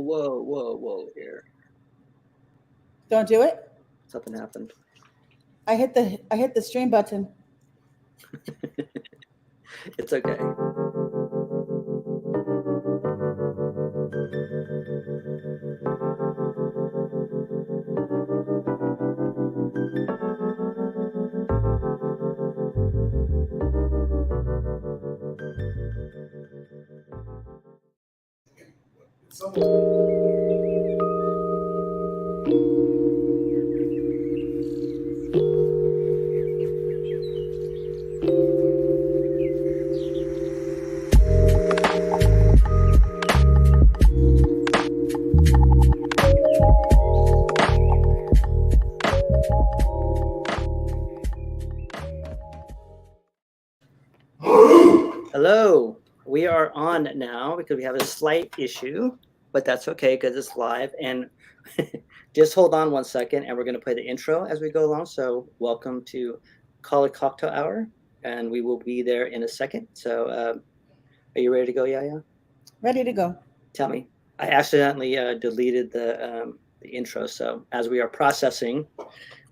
whoa here. Don't do it. Something happened. I hit the stream button. It's okay. Hello, we are on now because we have a slight issue, but that's okay because it's live. And just hold on 1 second, and we're going to play the intro as we go along. So welcome to Cali Cocktail Hour, and we will be there in a second. So are you ready to go, YaYa? Ready to go. Tell me. I accidentally deleted the intro, so as we are processing,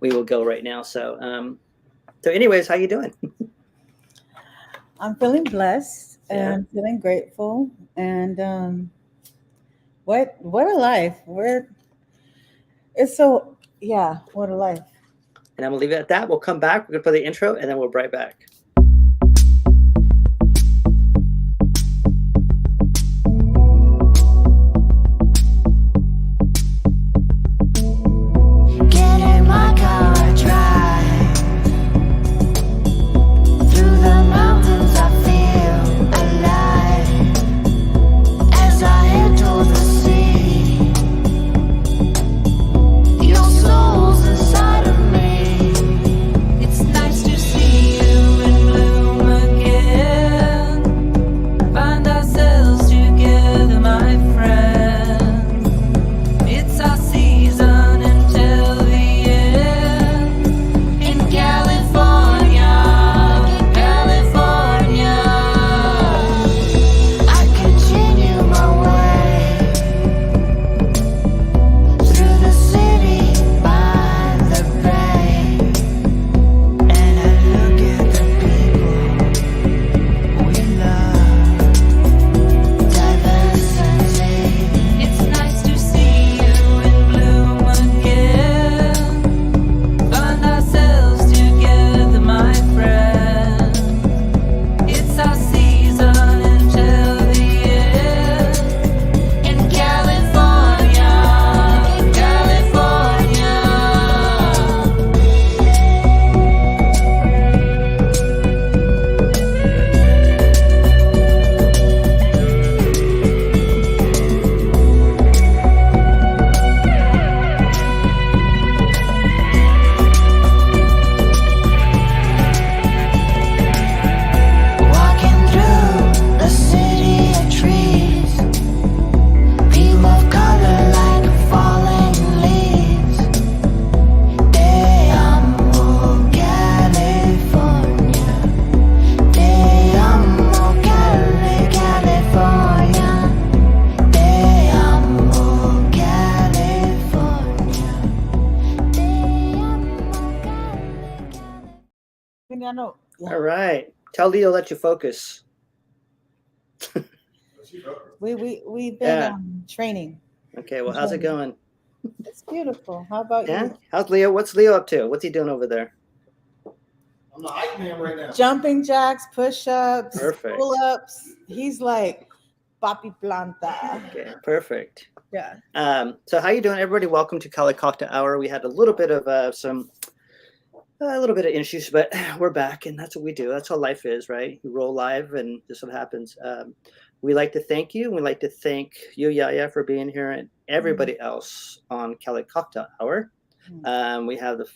we will go right now. So anyways, how you doing? I'm feeling blessed and feeling grateful, and what a life. What a life. And I'm gonna leave it at that. We'll come back. We're gonna play the intro, and then we'll be right back. All right. Tell Leo let you focus. We've been training. Okay, well, how's it going? It's beautiful. How about you? How's Leo? What's Leo up to? What's he doing over there? I'm the hype man right now. Jumping jacks, push-ups, perfect. Pull-ups. He's like papi planta. Okay, perfect. Yeah. So how you doing, everybody? Welcome to Cali Cocktail Hour. We had a little bit of a little bit of issues, but we're back, and that's what we do. That's how life is, right? We roll live, and this is what happens. We like to thank you. We like to thank you, YaYa, for being here, and everybody else on Cali Cocktail Hour. We have the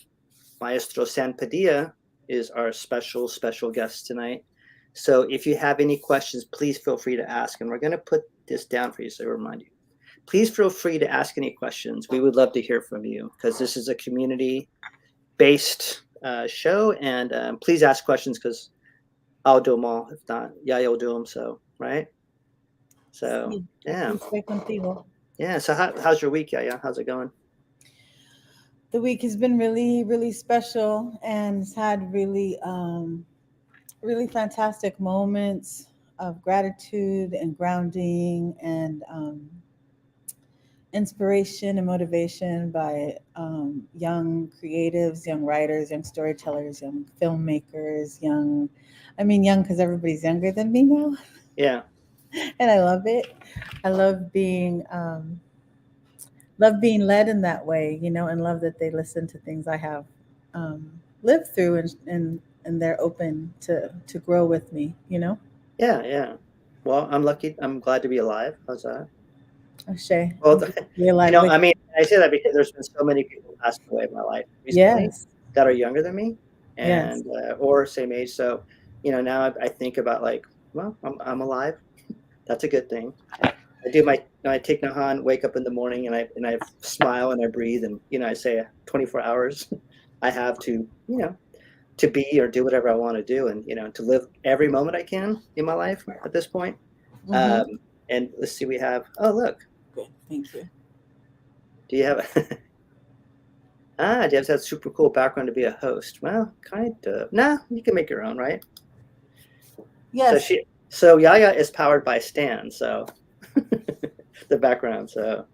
Maestro Padilla is our special guest tonight. So if you have any questions, please feel free to ask, and we're going to put this down for you so I remind you. Please feel free to ask any questions. We would love to hear from you because this is a community-based show, and please ask questions because I'll do them all. If not, YaYa will do them. So, right? So, yeah. Yeah. So how's your week, YaYa? How's it going? The week has been really, really special, and it's had really, really fantastic moments of gratitude and grounding and inspiration and motivation by young creatives, young writers, young storytellers, young filmmakers, young because everybody's younger than me now. Yeah. And I love it. I love being led in that way, and love that they listen to things I have lived through, and they're open to grow with me. Yeah. Yeah. Well, I'm lucky. I'm glad to be alive. How's that? Shay, Well, realize with I mean, I say that because there's been so many people passing away in my life recently yes, that are younger than me yes. and or same age. So, now I think about like, well, I'm alive. That's a good thing. I do I take Nahan, wake up in the morning, and I smile and I breathe, and I say 24 hours I have to to be or do whatever I want to do, and to live every moment I can in my life at this point. Mm-hmm. Um, and let's see, we have, oh look, Good, thank you. do you have do you have that super cool background to be a host? Well, kind of. Nah, you can make your own, right? Yes, So YaYa is powered by Stan, so the background. So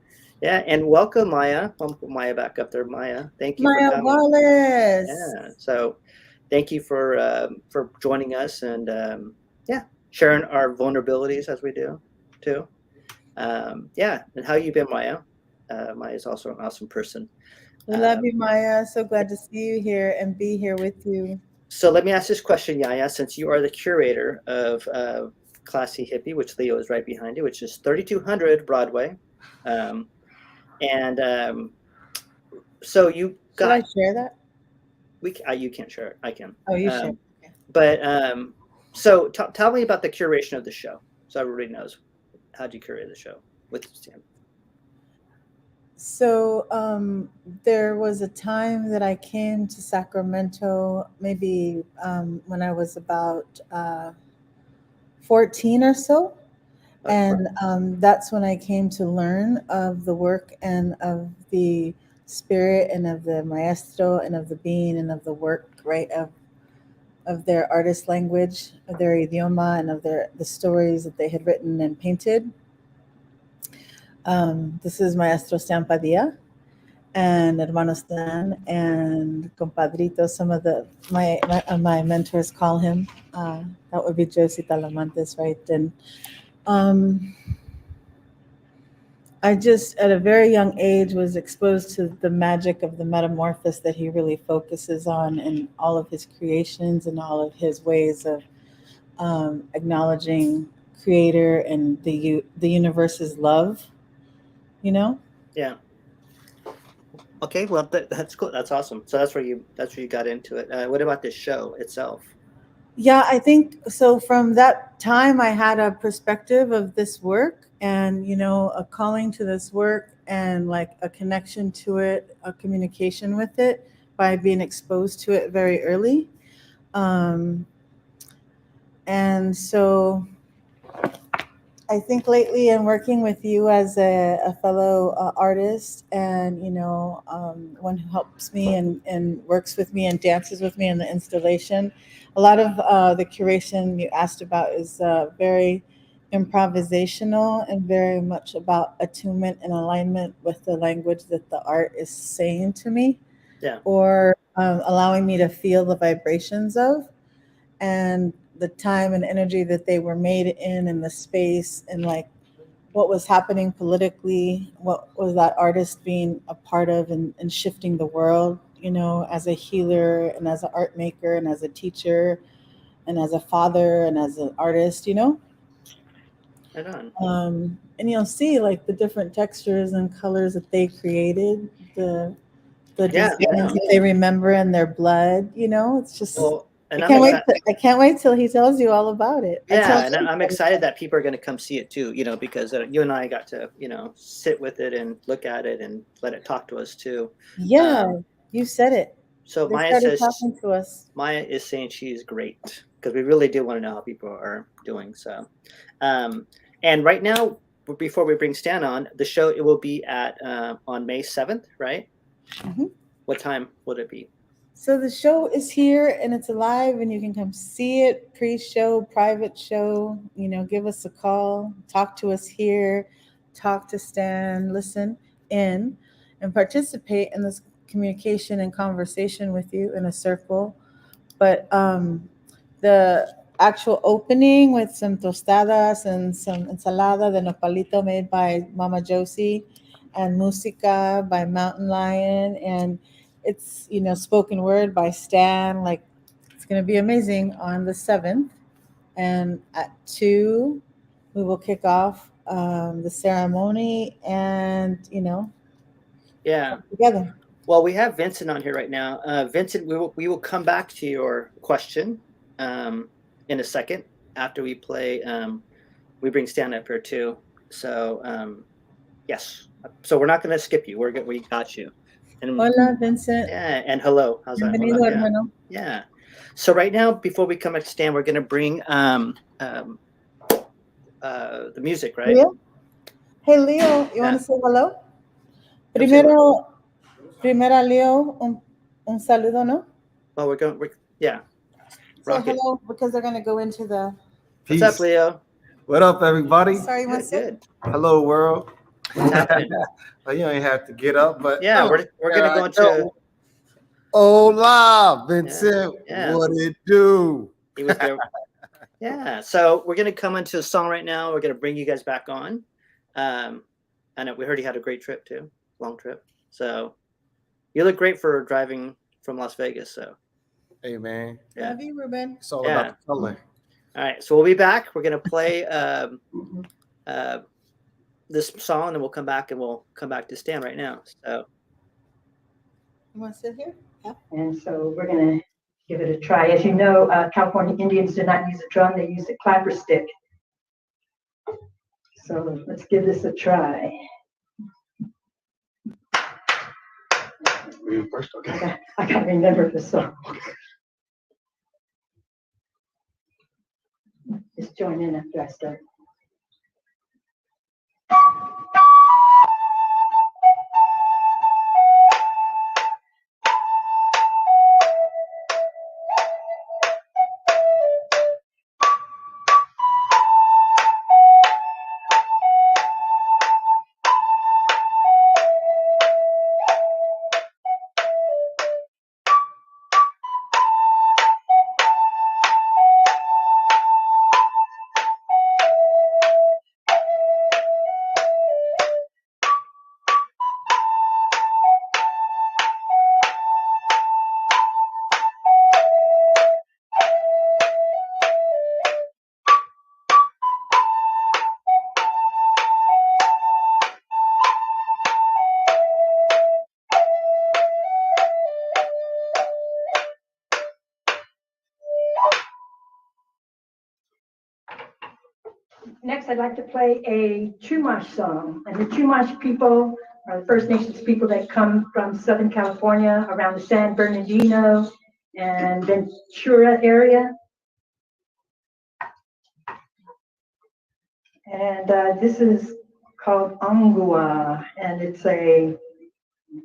yeah, and welcome Maya. Welcome Maya back up there, Maya. Thank you for Maya coming. Wallace. Yeah. So thank you for joining us and yeah, sharing our vulnerabilities as we do too. Yeah, and how you been, Maya? Maya is also an awesome person. We love Um, you, Maya. So glad to see you here and be here with you. So let me ask this question, YaYa, since you are the curator of Classy Hippie, which Leo is right behind you, which is 3200 Broadway. Um, and so you Should I got, share that? you can't share it, I can. Oh, you share. Okay. But so tell me about the curation of the show. So everybody knows, how'd you curate the show with Stan? So there was a time that I came to Sacramento, maybe when I was about 14 or so. And that's when I came to learn of the work and of the spirit and of the maestro and of the being and of the work, right, of their artist language, of their idioma, and of the stories that they had written and painted. This is Maestro Stan Padilla and Hermano Stan and Compadrito. Some of my mentors call him. That would be Josie Talamantes, right? And um, I just, at a very young age, was exposed to the magic of the metamorphosis that he really focuses on in all of his creations and all of his ways of acknowledging creator and the universe's love. Yeah. Okay, well that's cool. That's awesome. So that's where you got into it. What about this show itself? Yeah, I think so. From that time, I had a perspective of this work and, a calling to this work and like a connection to it, a communication with it by being exposed to it very early. Um, and so I think lately in working with you as a fellow artist and, one who helps me and works with me and dances with me in the installation, a lot of the curation you asked about is very improvisational and very much about attunement and alignment with the language that the art is saying to me Yeah. or allowing me to feel the vibrations of. And the time and energy that they were made in and the space and like what was happening politically, what was that artist being a part of and shifting the world, as a healer and as an art maker and as a teacher and as a father and as an artist. Right on. And you'll see like the different textures and colors that they created, the Yeah. designs that they remember in their blood, it's just Well, I and I'm can't wait. excited. I can't wait till he tells you all about it. I tell Yeah, and I'm everybody. excited that people are going to come see it too. Because you and I got to sit with it and look at it and let it talk to us too. Yeah, you said it. So They started talking to us. Maya is saying she's great because we really do want to know how people are doing. So, and right now before we bring Stan on, the show, it will be at on May 7th, right? Mhm. What time would it be? So the show is here and it's alive, and you can come see it, pre-show, private show. Give us a call, talk to us here, talk to Stan, listen in, and participate in this communication and conversation with you in a circle. But the actual opening with some tostadas and some ensalada de nopalito made by Mama Josie, and música by Mountain Lion, and it's spoken word by Stan. Like, it's going to be amazing on the 7th, and at 2 we will kick off the ceremony, and Yeah. together. Well, we have Vincent on here right now. Vincent, we will come back to your question in a second after we play. We bring Stan up here too. So yes. So we're not going to skip you. We got you. And Hola, Vincent. yeah, and hello. How's that? Bienvenido, Hola, hermano. yeah. So right now, before we come back to Stan, we're going to bring the music, right? Leo? Hey, Leo, you want to say hello? Primero, Leo, un saludo, ¿no? Well, yeah. Say hello, because they're going to go into the... Peace. What's up, Leo? What up, everybody? Sorry, one good. Hello, world. What's happening? Well, you ain't have to get up, but yeah, we're going to go into... Hola, Vincent. Yeah. What it do? He was there. Yeah, so we're going to come into a song right now. We're going to bring you guys back on. I know we heard you had a great trip too, long trip. So you look great for driving from Las Vegas. So, hey man, yeah. Love you, Ruben. It's all about the color. All right, so we'll be back. We're going to play this song, and we'll come back to Stan right now. So, you want to sit here? Yeah. And so we're going to give it a try. As you know, California Indians do not use a drum, they use a clapper stick. So let's give this a try. First, okay. I got to remember the song. Just join in after I start. Next, I'd like to play a Chumash song. And the Chumash people are the First Nations people that come from Southern California, around the San Bernardino and Ventura area. And this is called Angua, and it's a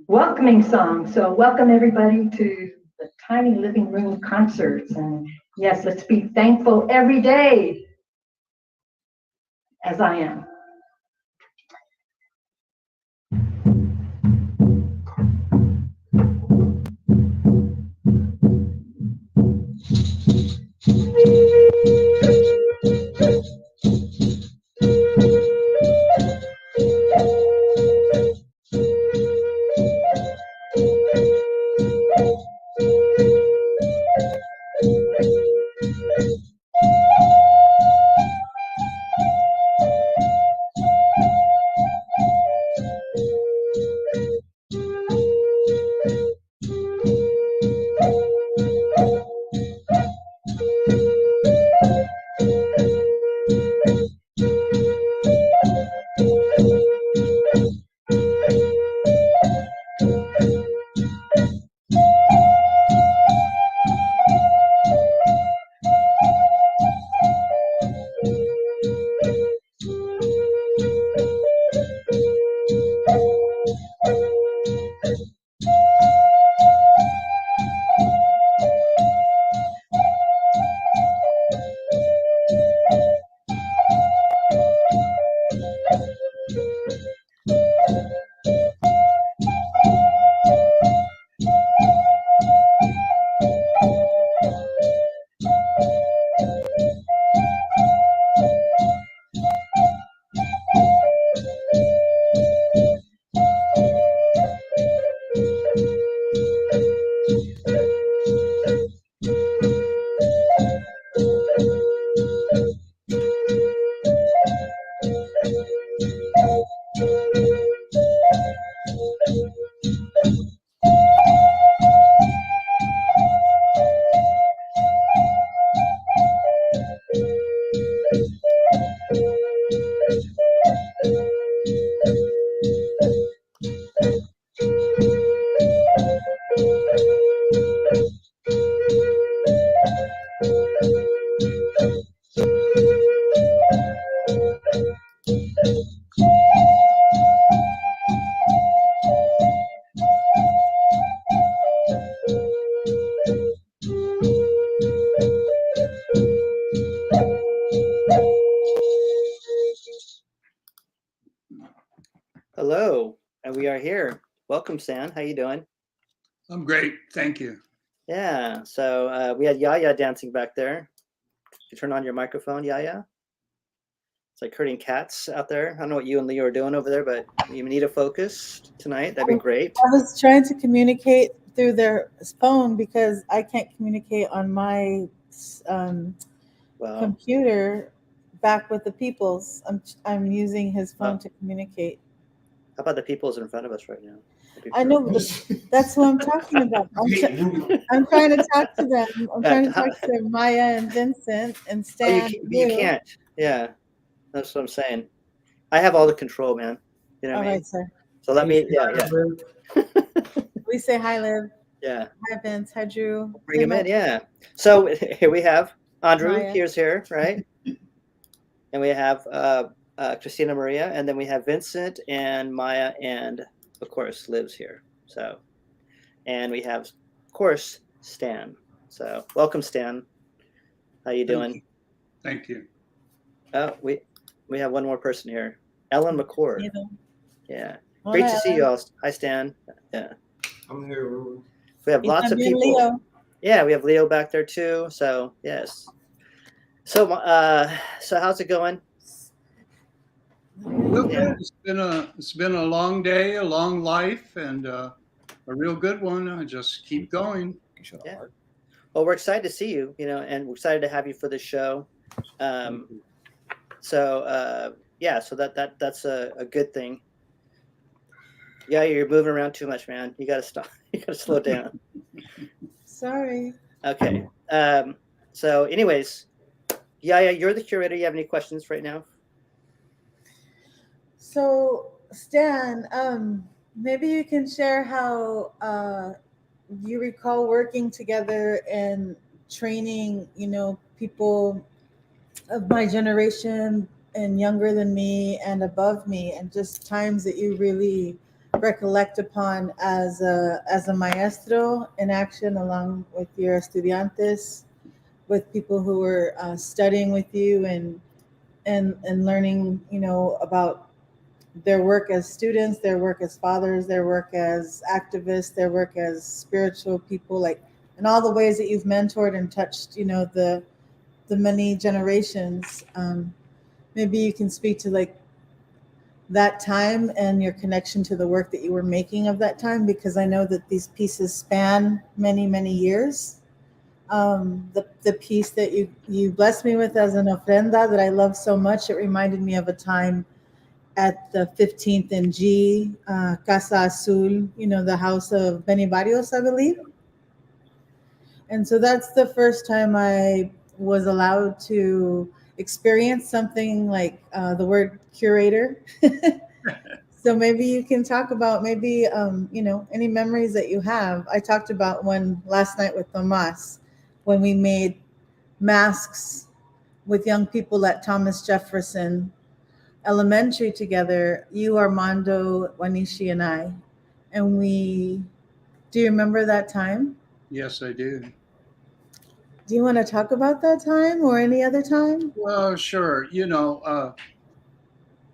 welcoming song. So welcome everybody to the Tiny Living Room concerts. And yes, let's be thankful every day, as I am. Hello, and we are here. Welcome, Stan. How you doing? I'm great, thank you. Yeah. So we had YaYa dancing back there. You turn on your microphone, YaYa. It's like herding cats out there. I don't know what you and Leo are doing over there, but you need a focus tonight. That'd be great. I was trying to communicate through their phone because I can't communicate on my Well, computer back with the people's. I'm using his phone to communicate. how about the people's in front of us right now? I know, but that's what I'm talking about. I'm trying to talk to them. I'm trying to talk to Maya and Vincent and Stan. You can't. Yeah, that's what I'm saying. I have all the control, man. You know what I mean? Right, sir. So let me. Yeah. We say hi, Liv. Yeah. Hi, Vince. Hi, Drew. Bring him in. Yeah. So here we have Andrew. Maya. Here's here, right? And we have Christina Maria, and then we have Vincent and Maya, and of course Liv's here. So, and we have, of course, Stan. So welcome, Stan. How you doing? Thank you. Oh, we have one more person here, Ellen McCord. Yeah. Hola, Great to see you Ellen. all. Hi, Stan. Yeah. I'm here. We have lots of También people. Leo. Yeah, we have Leo back there too. So yes. So so how's it going? Real Yeah. good. It's been a long day, a long life, and a real good one. I just keep going. Yeah. Well, we're excited to see you, and we're excited to have you for the show. So that's a good thing. Yeah, you're moving around too much, man. You gotta stop. You gotta slow down. Sorry. Okay. So anyways, YaYa, you're the curator. You have any questions right now? So, Stan, maybe you can share how you recall working together and training, people of my generation and younger than me and above me, and just times that you really recollect upon as a maestro in action along with your estudiantes, with people who were studying with you and learning, about their work as students, their work as fathers, their work as activists, their work as spiritual people, and all the ways that you've mentored and touched, the many generations. Maybe you can speak to that time and your connection to the work that you were making of that time, because I know that these pieces span many, many years. The piece that you blessed me with as an ofrenda that I love so much, it reminded me of a time at the 15th and G, Casa Azul, the house of Benny Barrios, I believe. And so that's the first time I was allowed to experience something like the word curator. So maybe you can talk about any memories that you have. I talked about one last night with Tomas when we made masks with young people at Thomas Jefferson Elementary together, you, Armando, Wanishi, and I. And do you remember that time? Yes, I do. Do you want to talk about that time or any other time? Well, sure.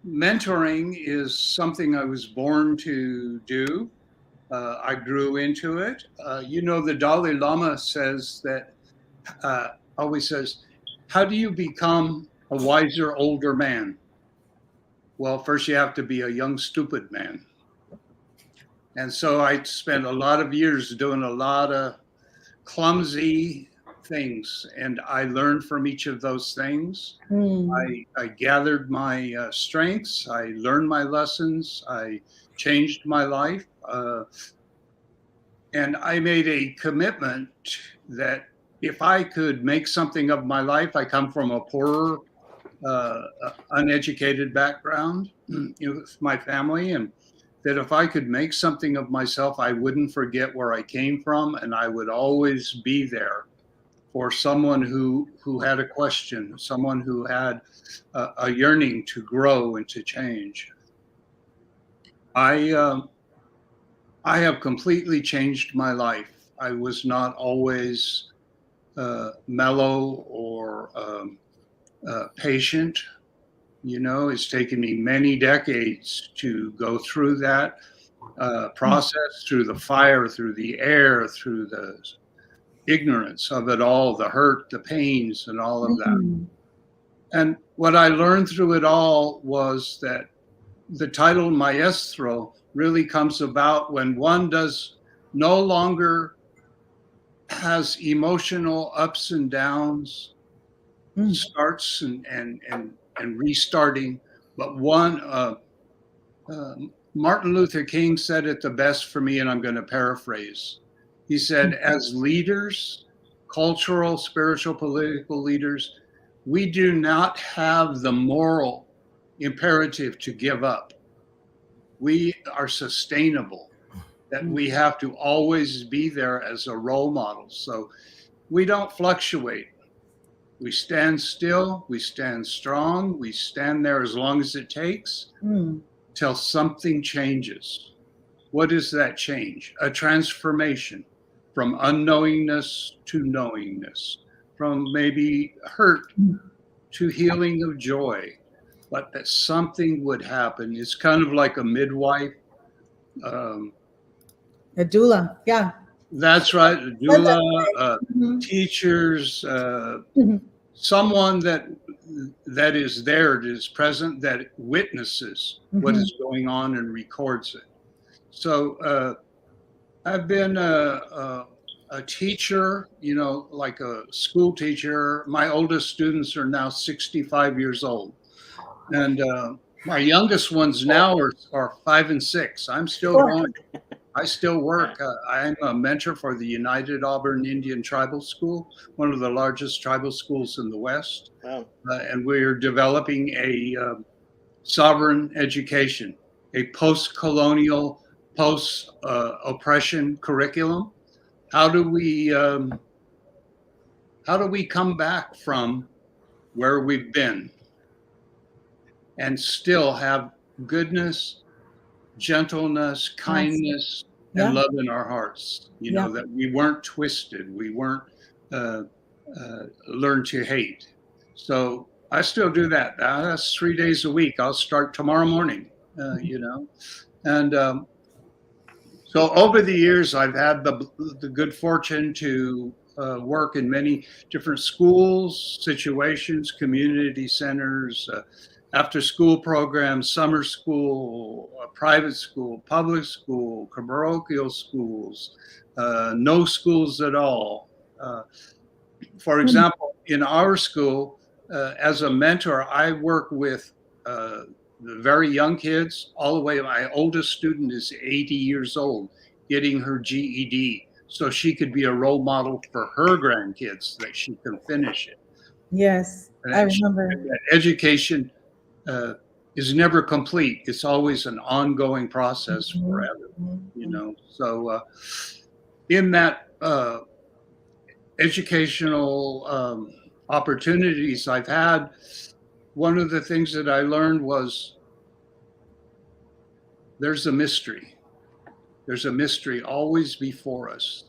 Mentoring is something I was born to do. I grew into it. The Dalai Lama says that, always says, how do you become a wiser, older man? Well, first you have to be a young, stupid man. And so I spent a lot of years doing a lot of clumsy things, and I learned from each of those things. I gathered my strengths, I learned my lessons, I changed my life, and I made a commitment that if I could make something of my life, I come from a poorer, uneducated background with my family, and that if I could make something of myself, I wouldn't forget where I came from, and I would always be there for someone who had a question, someone who had a yearning to grow and to change. I have completely changed my life. I was not always mellow or patient. You know, it's taken me many decades to go through that process, through the fire, through the air, through the ignorance of it all, the hurt, the pains, and all of that. Mm. And what I learned through it all was that the title Maestro really comes about when one does no longer has emotional ups and downs, Mm. starts and restarting, but one Martin Luther King said it the best for me, and I'm going to paraphrase. He said, as leaders, cultural, spiritual, political leaders, we do not have the moral imperative to give up. We are sustainable, that we have to always be there as a role model. So we don't fluctuate. We stand still, we stand strong, we stand there as long as it takes till something changes. What is that change? A transformation from unknowingness to knowingness, from maybe hurt to healing of joy, but that something would happen. It's kind of like a midwife. A doula, yeah. That's right, a doula, teachers, someone that is there, that is present, that witnesses what is going on and records it. So I've been a teacher, you know, like a school teacher. My oldest students are now 65 years old. And my youngest ones now are 5 and 6. I'm still going. I still work. I'm a mentor for the United Auburn Indian Tribal School, one of the largest tribal schools in the West. Wow. And we're developing a sovereign education, a post-colonial, post-oppression curriculum. How do we come back from where we've been and still have goodness, gentleness, kindness, and love in our hearts? You know, that we weren't twisted, we weren't learned to hate. So I still do that. That's 3 days a week. I'll start tomorrow morning, you know. And so over the years, I've had the good fortune to work in many different schools, situations, community centers, after school programs, summer school, private school, public school, parochial schools, no schools at all. For example, in our school, as a mentor, I work with the very young kids all the way. My oldest student is 80 years old, getting her GED, so she could be a role model for her grandkids, that she can finish it. Yes, I remember. Education is never complete. It's always an ongoing process forever, you know. So in that educational opportunities I've had, one of the things that I learned was there's a mystery. There's a mystery always before us.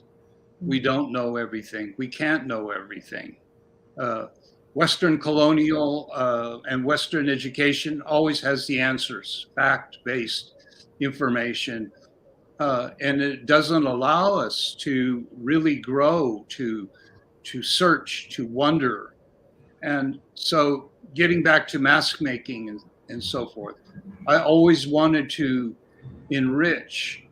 We don't know everything. We can't know everything. Western colonial and Western education always has the answers, fact-based information, and it doesn't allow us to really grow, to search, to wonder. And so getting back to mask making and so forth, I always wanted to enrich,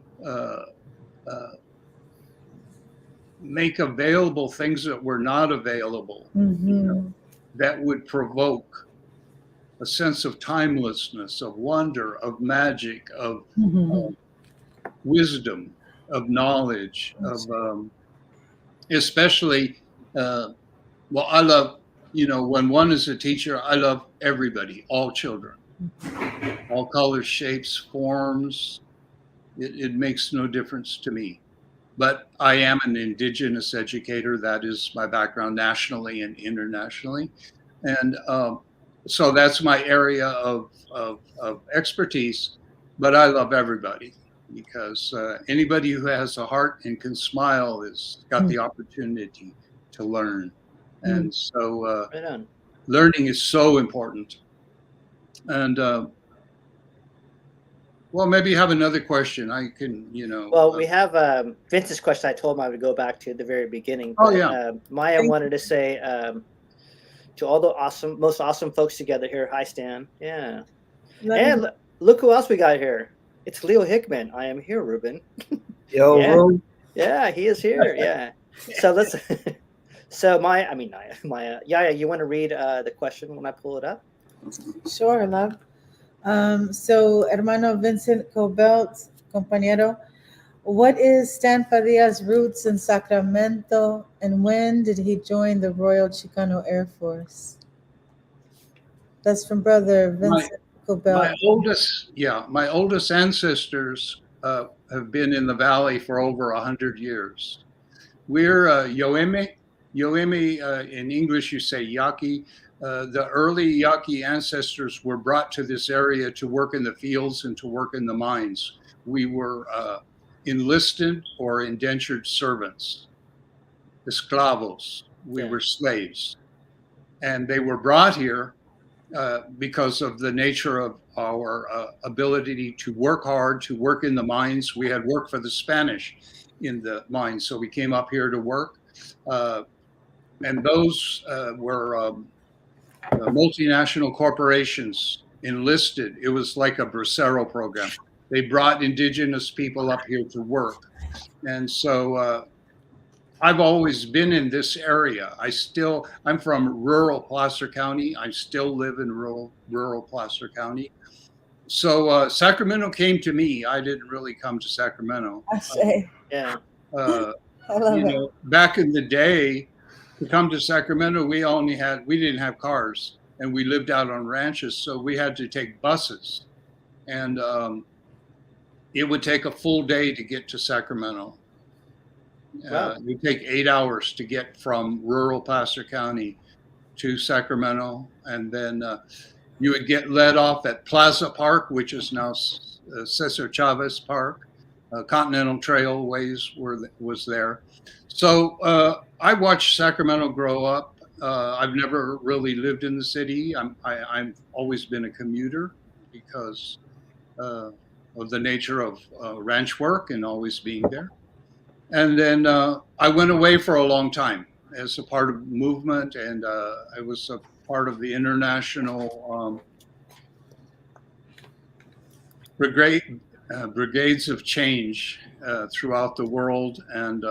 make available things that were not available, you know, that would provoke a sense of timelessness, of wonder, of magic, of wisdom, of knowledge, of especially, well, I love, you know, when one is a teacher, I love everybody, all children, all colors, shapes, forms. It makes no difference to me. But I am an Indigenous educator. That is my background nationally and internationally. And so that's my area of expertise. But I love everybody, because anybody who has a heart and can smile has got the opportunity to learn. And so learning is so important. And well, maybe you have another question. I can, Well, we have Vince's question. I told him I would go back to the very beginning. Oh, But, yeah. Maya Thank wanted to say to all the most awesome folks together here. Hi, Stan. Yeah. Love And you. look who else we got here. It's Leo Hickman. I am here, Ruben. Yo, Yeah. Ru. Yeah, he is here. Yeah. So let's. So Maya, YaYa, you want to read the question when I pull it up? Sure, love. So, hermano Vincent Cobelt, compañero, what is Stan Padilla's roots in Sacramento, and when did he join the Royal Chicano Air Force? That's from brother Vincent Cobelt. My oldest ancestors have been in the valley for over 100 years. We're Yoeme. Yoeme, in English, you say Yaqui. The early Yaqui ancestors were brought to this area to work in the fields and to work in the mines. We were enlisted or indentured servants, esclavos. We Yeah. were slaves. And they were brought here because of the nature of our ability to work hard, to work in the mines. We had worked for the Spanish in the mines, so we came up here to work. And those were multinational corporations enlisted. It was like a Bracero program. They brought indigenous people up here to work. And so I've always been in this area. I'm from rural Placer County. I still live in rural Placer County. So Sacramento came to me. I didn't really come to Sacramento. Ashe. Yeah. I love it. Back in the day, to come to Sacramento, we didn't have cars, and we lived out on ranches, so we had to take buses, and it would take a full day to get to Sacramento. Wow. It would take 8 hours to get from rural Placer County to Sacramento, and then you would get let off at Plaza Park, which is now Cesar Chavez Park. Continental Trailways was there. So I watched Sacramento grow up. I've never really lived in the city. I've always been a commuter because of the nature of ranch work and always being there. And then I went away for a long time as a part of movement, and I was a part of the international brigades of change throughout the world, and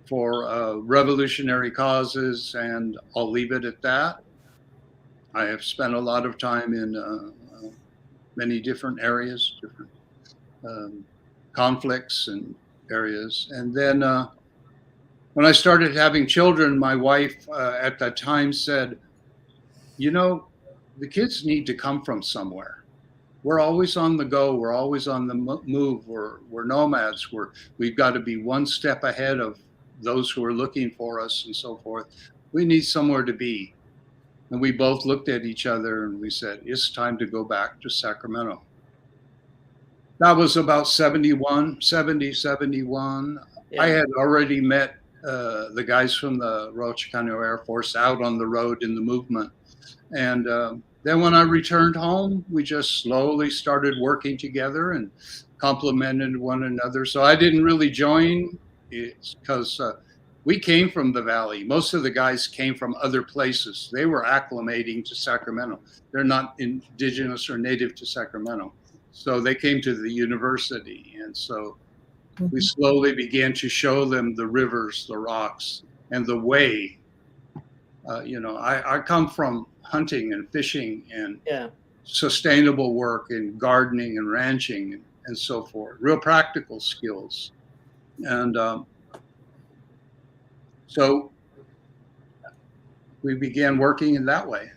for revolutionary causes, and I'll leave it at that. I have spent a lot of time in many different areas, different conflicts and areas. And then when I started having children, my wife at that time said, the kids need to come from somewhere. We're always on the go. We're always on the move. We're nomads. We've got to be one step ahead of those who are looking for us and so forth. We need somewhere to be. And we both looked at each other and we said, it's time to go back to Sacramento. That was about 70, 71. Yeah. I had already met the guys from the Royal Chicano Air Force out on the road in the movement. And then when I returned home, we just slowly started working together and complemented one another. So I didn't really join because we came from the valley. Most of the guys came from other places. They were acclimating to Sacramento. They're not indigenous or native to Sacramento. So they came to the university. And so we slowly began to show them the rivers, the rocks, and the way. I come from hunting and fishing and sustainable work and gardening and ranching and so forth, real practical skills. And so we began working in that way.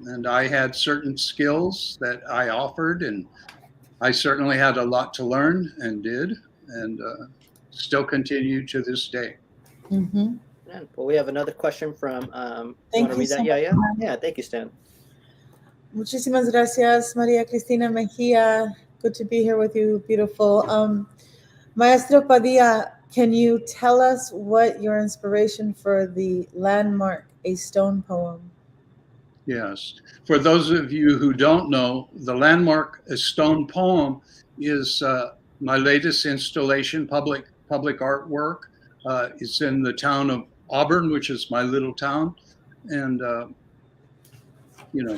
And I had certain skills that I offered, and I certainly had a lot to learn and did, and still continue to this day. Mm-hmm. Well, we have another question from. Thank you read so that, much. YaYa? Yeah, thank you, Stan. Muchísimas gracias, Maria Cristina Mejia. Good to be here with you, beautiful. Maestro Padilla, can you tell us what your inspiration for the landmark, A Stone Poem? Yes. For those of you who don't know, the landmark A Stone Poem is my latest installation, public artwork. It's in the town of Auburn, which is my little town, and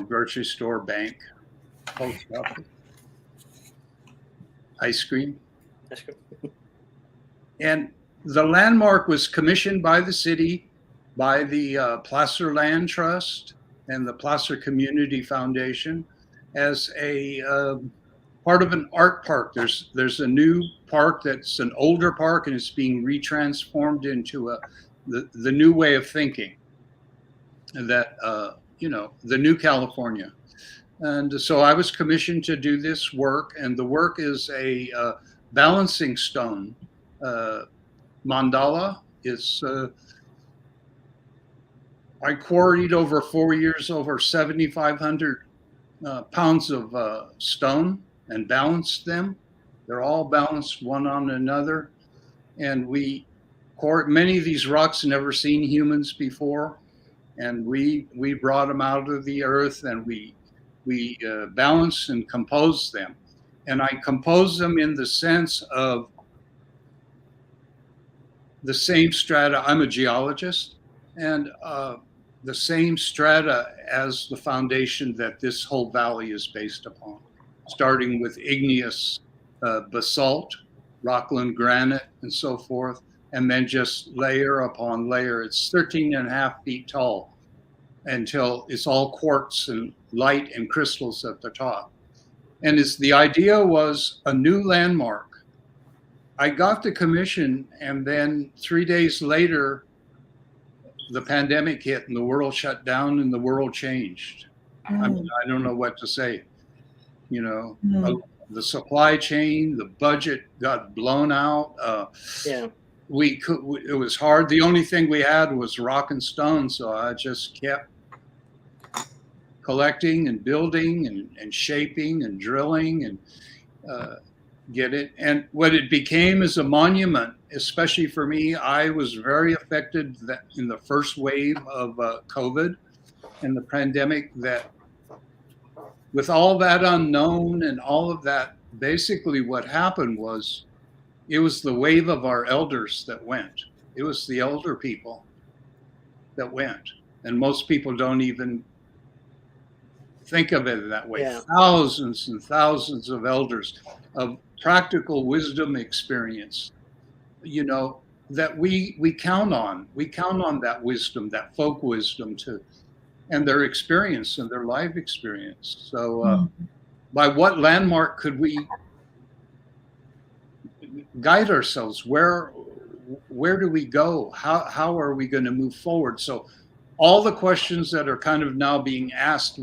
grocery store, bank, post office, ice cream. That's good. And the landmark was commissioned by the city, by the Placer Land Trust and the Placer Community Foundation as a part of an art park. There's a new park that's an older park, and it's being retransformed into the new way of thinking, that the new California. And so I was commissioned to do this work, and the work is a balancing stone mandala. It's I quarried over 4 years over 7,500 pounds of stone and balanced them. They're all balanced one on another, and many of these rocks never seen humans before, and we brought them out of the earth, and we balanced and composed them. And I composed them in the sense of the same strata. I'm a geologist, and the same strata as the foundation that this whole valley is based upon, starting with igneous basalt, rockland granite, and so forth, and then just layer upon layer. It's 13.5 feet tall until it's all quartz and light and crystals at the top. And the idea was a new landmark. I got the commission, and then 3 days later, the pandemic hit and the world shut down and the world changed. I mean, I don't know what to say. The supply chain, the budget got blown out. Yeah. It was hard. The only thing we had was rock and stone. So I just kept collecting and building and shaping and drilling and get it. And what it became is a monument, especially for me. I was very affected in the first wave of COVID and the pandemic, that with all that unknown and all of that, basically what happened was it was the wave of our elders that went. It was the elder people that went. And most people don't even think of it that way. Yeah. Thousands and thousands of elders of practical wisdom experience, that we count on. We count on that wisdom, that folk wisdom and their experience and their life experience. So by what landmark could we guide ourselves? Where do we go? How are we going to move forward? So all the questions that are kind of now being asked,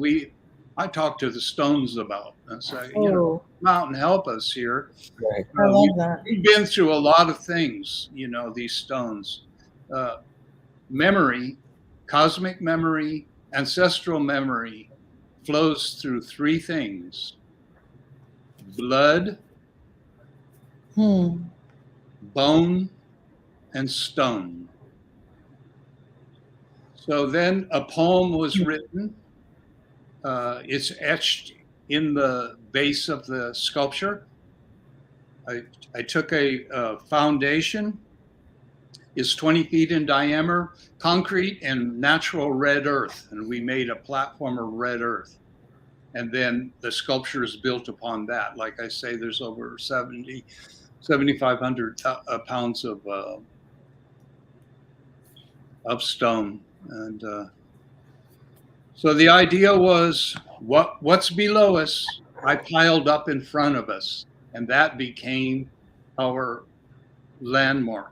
I talk to the stones about. And say, come out and help us here. Right. I love that. We've been through a lot of things, these stones. Memory, cosmic memory, ancestral memory flows through three things: blood, bone, and stone. So then a poem was written. It's etched in the base of the sculpture. I took a foundation. It's 20 feet in diameter, concrete and natural red earth. And we made a platform of red earth. And then the sculpture is built upon that. Like I say, there's over 7,500 pounds of stone. And so the idea was, what's below us, I piled up in front of us, and that became our landmark.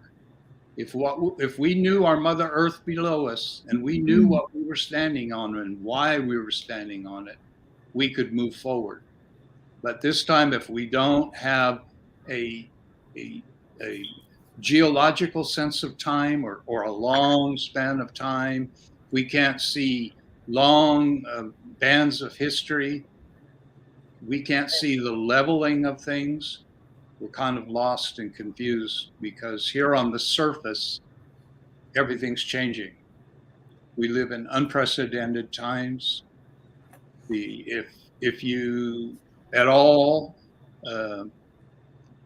If we knew our Mother Earth below us, and we knew what we were standing on and why we were standing on it, we could move forward. But this time, if we don't have a geological sense of time or a long span of time, we can't see long bands of history, we can't see the leveling of things, we're kind of lost and confused, because here on the surface, everything's changing. We live in unprecedented times. if you at all,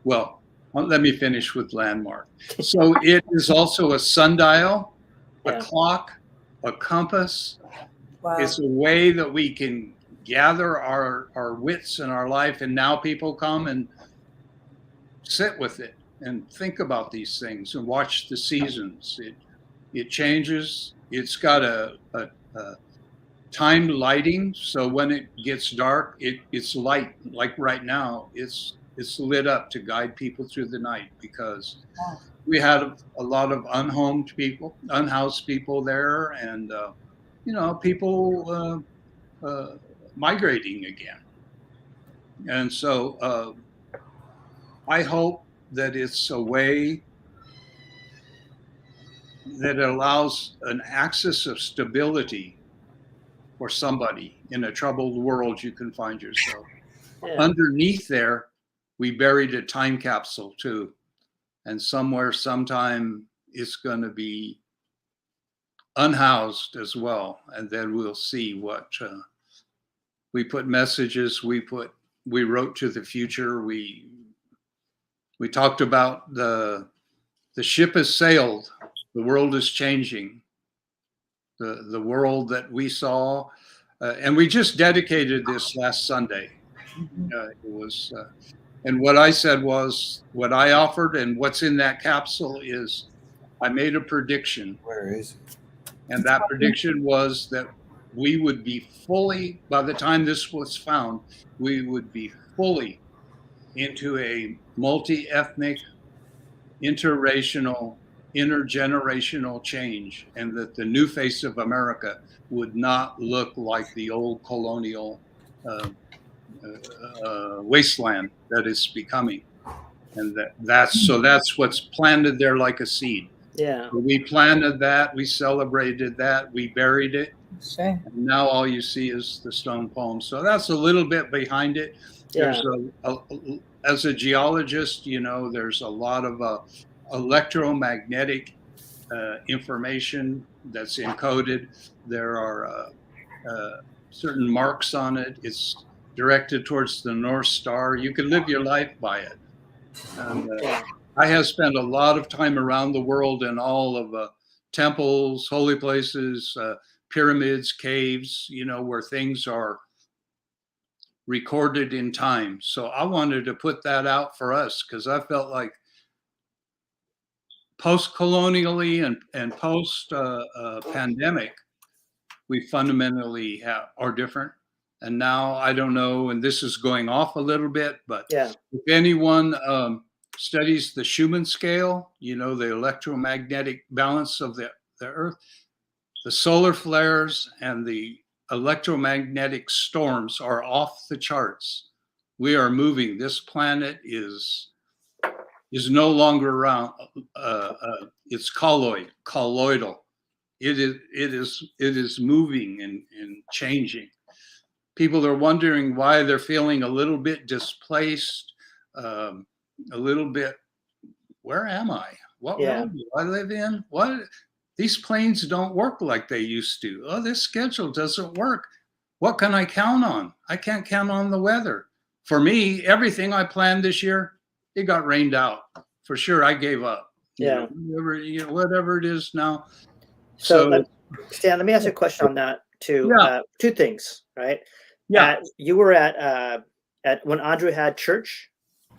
well, let me finish with landmark. So it is also a sundial, a Yeah. clock, a compass. Wow. It's a way that we can gather our wits in our life, and now people come and sit with it and think about these things and watch the seasons. It changes. It's got a timed lighting, so when it gets dark, it's light. Like right now, it's lit up to guide people through the night, because we had a lot of unhoused people there, and people migrating again. And so I hope that it's a way that allows an axis of stability for somebody in a troubled world you can find yourself. Yeah. Underneath there, we buried a time capsule too. And somewhere, sometime, it's going to be unhoused as well. And then we'll see what we put messages, we wrote to the future. We talked about the ship has sailed. The world is changing. The world that we saw, and we just dedicated this last Sunday. It was, and what I said was, what I offered and what's in that capsule is, I made a prediction. Where is it? And that prediction was that we would be fully, by the time this was found, we would be fully into a multi-ethnic, interracial, intergenerational change, and that the new face of America would not look like the old colonial wasteland that it's becoming. And that's what's planted there like a seed. Yeah. We planted that, we celebrated that, we buried it. Sure. And now all you see is the stone poem. So that's a little bit behind it. Yeah. There's as a geologist, there's a lot of electromagnetic information that's encoded. There are certain marks on it. It's directed towards the North Star. You can live your life by it. And, I have spent a lot of time around the world in all of temples, holy places, pyramids, caves, where things are recorded in time. So I wanted to put that out for us, because I felt like post-colonially and post-pandemic, we fundamentally are different. And now I don't know, and this is going off a little bit, but if anyone studies the Schumann scale, the electromagnetic balance of the Earth, the solar flares and the electromagnetic storms are off the charts. We are moving. This planet is no longer around. It's colloidal. It is moving and changing. People are wondering why they're feeling a little bit displaced, a little bit, where am I? What world do I live in? What? These planes don't work like they used to. Oh, this schedule doesn't work. What can I count on? I can't count on the weather. For me, everything I planned this year, it got rained out. For sure, I gave up. Yeah. Whatever it is now. So Stan, let me ask you a question on that too. Yeah. Two things, right? Yeah. You were at when Andrew had church,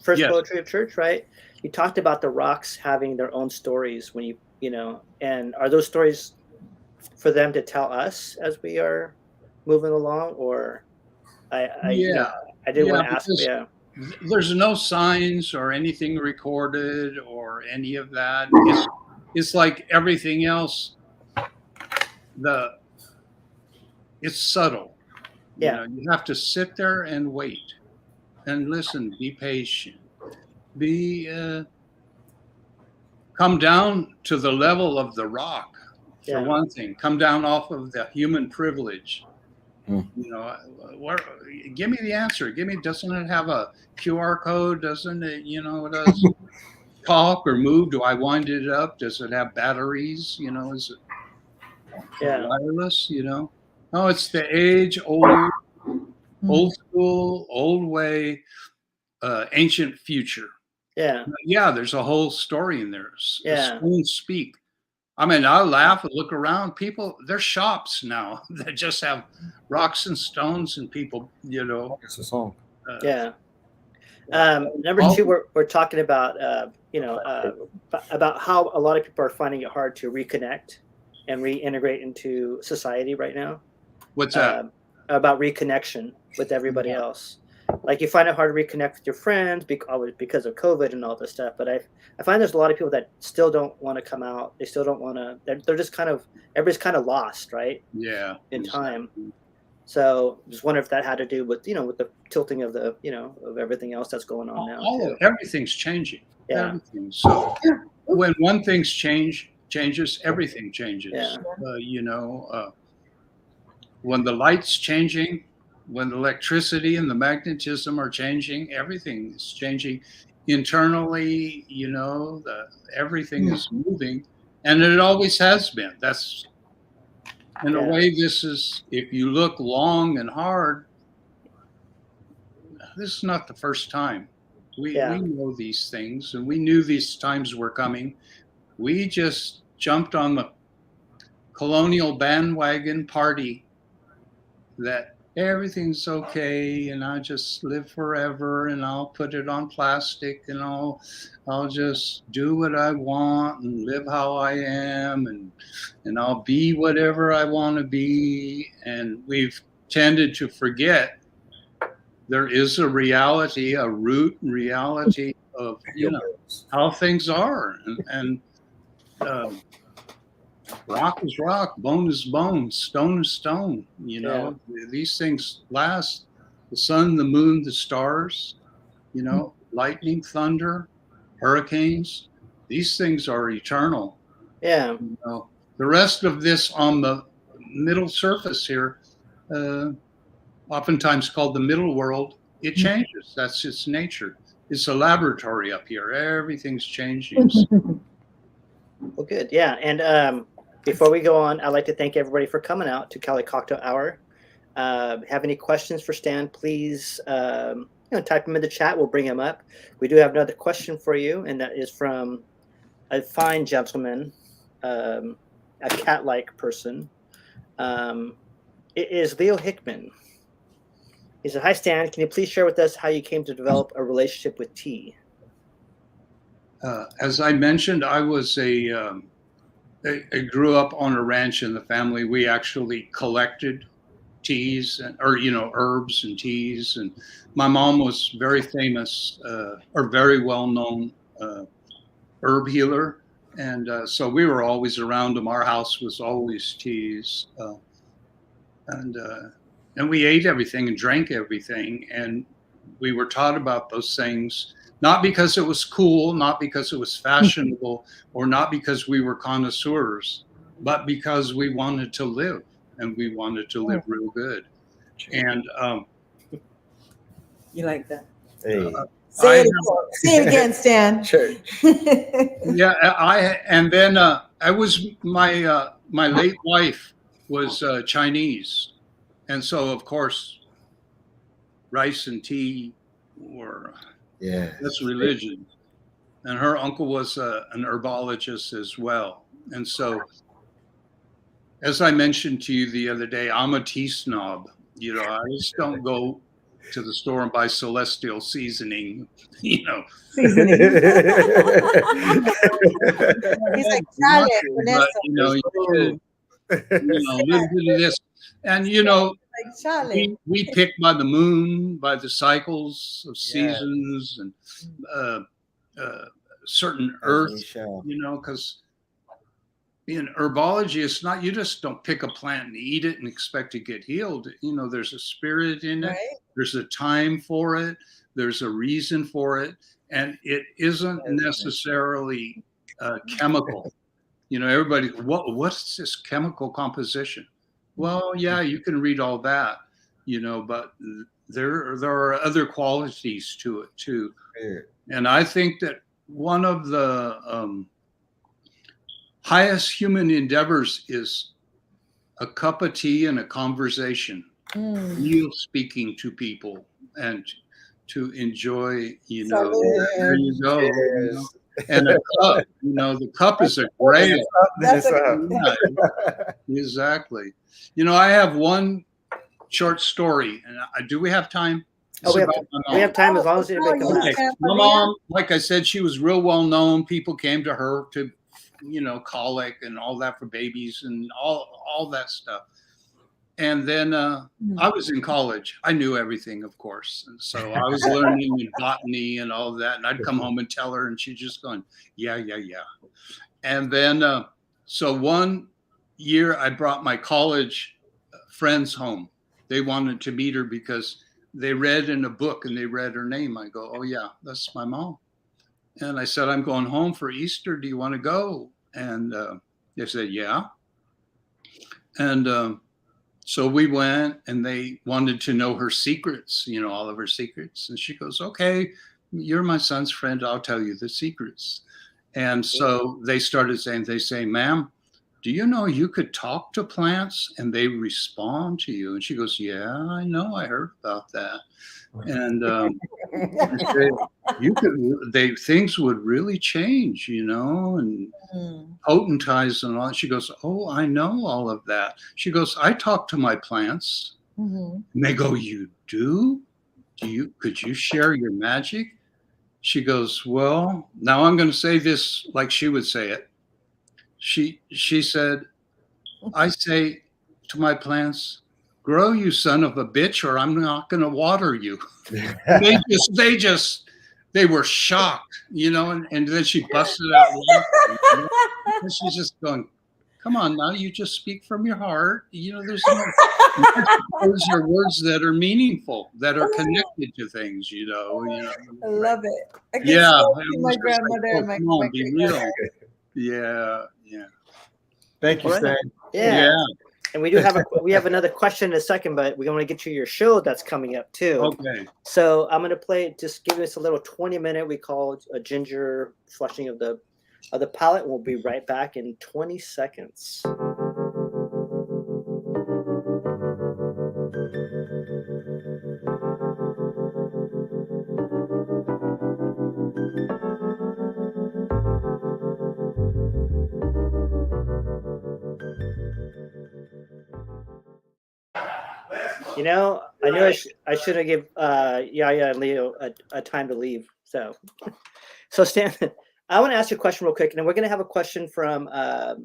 first poetry of church, right? You talked about the rocks having their own stories when and are those stories for them to tell us as we are moving along, or I did want to ask. Yeah. There's no signs or anything recorded or any of that. It's like everything else. It's subtle. Yeah. You have to sit there and wait and listen, be patient, come down to the level of the rock, for one thing, come down off of the human privilege. Give me the answer. Doesn't it have a QR code? Doesn't it, does it talk or move? Do I wind it up? Does it have batteries? Is it wireless? No, it's the age-old Old school, old way, ancient future. Yeah. Yeah, there's a whole story in there. The Yeah. stones speak. I mean, I laugh and look around. People, there's shops now that just have rocks and stones, and people, you know. It's a song. Yeah. Number two, we're talking about about how a lot of people are finding it hard to reconnect and reintegrate into society right now. What's that? About reconnection with everybody else. Like, you find it hard to reconnect with your friends because of COVID and all this stuff. But I find there's a lot of people that still don't want to come out. They still don't want to. They're just kind of, everybody's kind of lost, right? Yeah. In time. So just wonder if that had to do with, with the tilting of the, of everything else that's going on now. Everything's changing. Yeah. Everything. So when one thing's changes, everything changes. Yeah. When the light's changing, when the electricity and the magnetism are changing, everything is changing internally. Everything is moving, and it always has been. That's, in a way, this is, if you look long and hard, this is not the first time. We know these things, and we knew these times were coming. We just jumped on the colonial bandwagon party that everything's okay, and I just live forever, and I'll put it on plastic, and I'll just do what I want and live how I am, and I'll be whatever I want to be. And we've tended to forget there is a reality, a root reality of how things are, and rock is rock, bone is bone, stone is stone. These things last. The sun, the moon, the stars, lightning, thunder, hurricanes. These things are eternal. Yeah. The rest of this on the middle surface here, oftentimes called the middle world, it changes. That's its nature. It's a laboratory up here. Everything's changing. Well, good. Yeah. And before we go on, I'd like to thank everybody for coming out to Cali Cocktail Hour. Have any questions for Stan, please type them in the chat. We'll bring them up. We do have another question for you, and that is from a fine gentleman, a cat-like person. It is Leo Hickman. He said, "Hi, Stan. Can you please share with us how you came to develop a relationship with tea?" As I mentioned, I grew up on a ranch in the family. We actually collected teas or herbs and teas. And my mom was very famous or very well-known herb healer. And so we were always around them. Our house was always teas. And we ate everything and drank everything. And we were taught about those things, not because it was cool, not because it was fashionable, or not because we were connoisseurs, but because we wanted to live, and we wanted to live real good. And you like that? Hey. Say it again, Stan. Sure. Yeah, and then I was my late wife was Chinese, and so of course rice and tea were that's religion. And her uncle was an herbologist as well. And so, as I mentioned to you the other day, I'm a tea snob. I just don't go to the store and buy celestial seasoning. Seasoning. He's like, but, a little bit of this. And, we pick by the moon, by the cycles of seasons and certain earth, because in herbology, it's not, you just don't pick a plant and eat it and expect to get healed. There's a spirit in it. Right. There's a time for it. There's a reason for it. And it isn't necessarily chemical. Everybody, what's this chemical composition? Well, yeah, you can read all that, but there are other qualities to it too. And I think that one of the highest human endeavors is a cup of tea and a conversation. real speaking to people and to enjoy, Salud. there you go. Cheers. And a cup, the cup is a grail. That's a- Yeah, exactly. I have one short story, and do we have time? Oh, we have, It's about my we have mom. time as long as anybody can Okay. last. My mom, like I said, she was real well known. People came to her to, colic and all that for babies and all that stuff. And then I was in college. I knew everything, of course. And so I was learning in botany and all that. And I'd come home and tell her, and she'd just going, yeah, yeah, yeah. And then, so one year I brought my college friends home. They wanted to meet her because they read in a book and they read her name. I go, oh, yeah, that's my mom. And I said, I'm going home for Easter. Do you want to go? And they said, yeah. And so we went, and they wanted to know her secrets, all of her secrets. And she goes, okay, you're my son's friend. I'll tell you the secrets. And so they started saying, ma'am, do you know you could talk to plants and they respond to you? And she goes, yeah, I know. I heard about that. And things would really change, and potentize and all. She goes, oh, I know all of that. She goes, I talk to my plants. And they go, you do? Could you share your magic? She goes, well, now I'm going to say this like she would say it. She said, I say to my plants, grow, you son of a bitch, or I'm not going to water you. They were shocked, and then she busted out laughing. And she's just going, come on now, you just speak from your heart. There's those are words that are meaningful, that are connected to things, I love it. I can Yeah. still see my grandmother and my Come on, be real. great-grandmother. Yeah, yeah. Thank you, All right. Stan. Yeah. And we have another question in a second, but we want to get to your show that's coming up too. Okay. So I'm going to play, just give us a little 20-minute, we call it a ginger flushing of the palate. We'll be right back in 20 seconds. I knew I should have given YaYa and Leo a time to leave. So Stan, I want to ask you a question real quick, and then we're going to have a question from. Let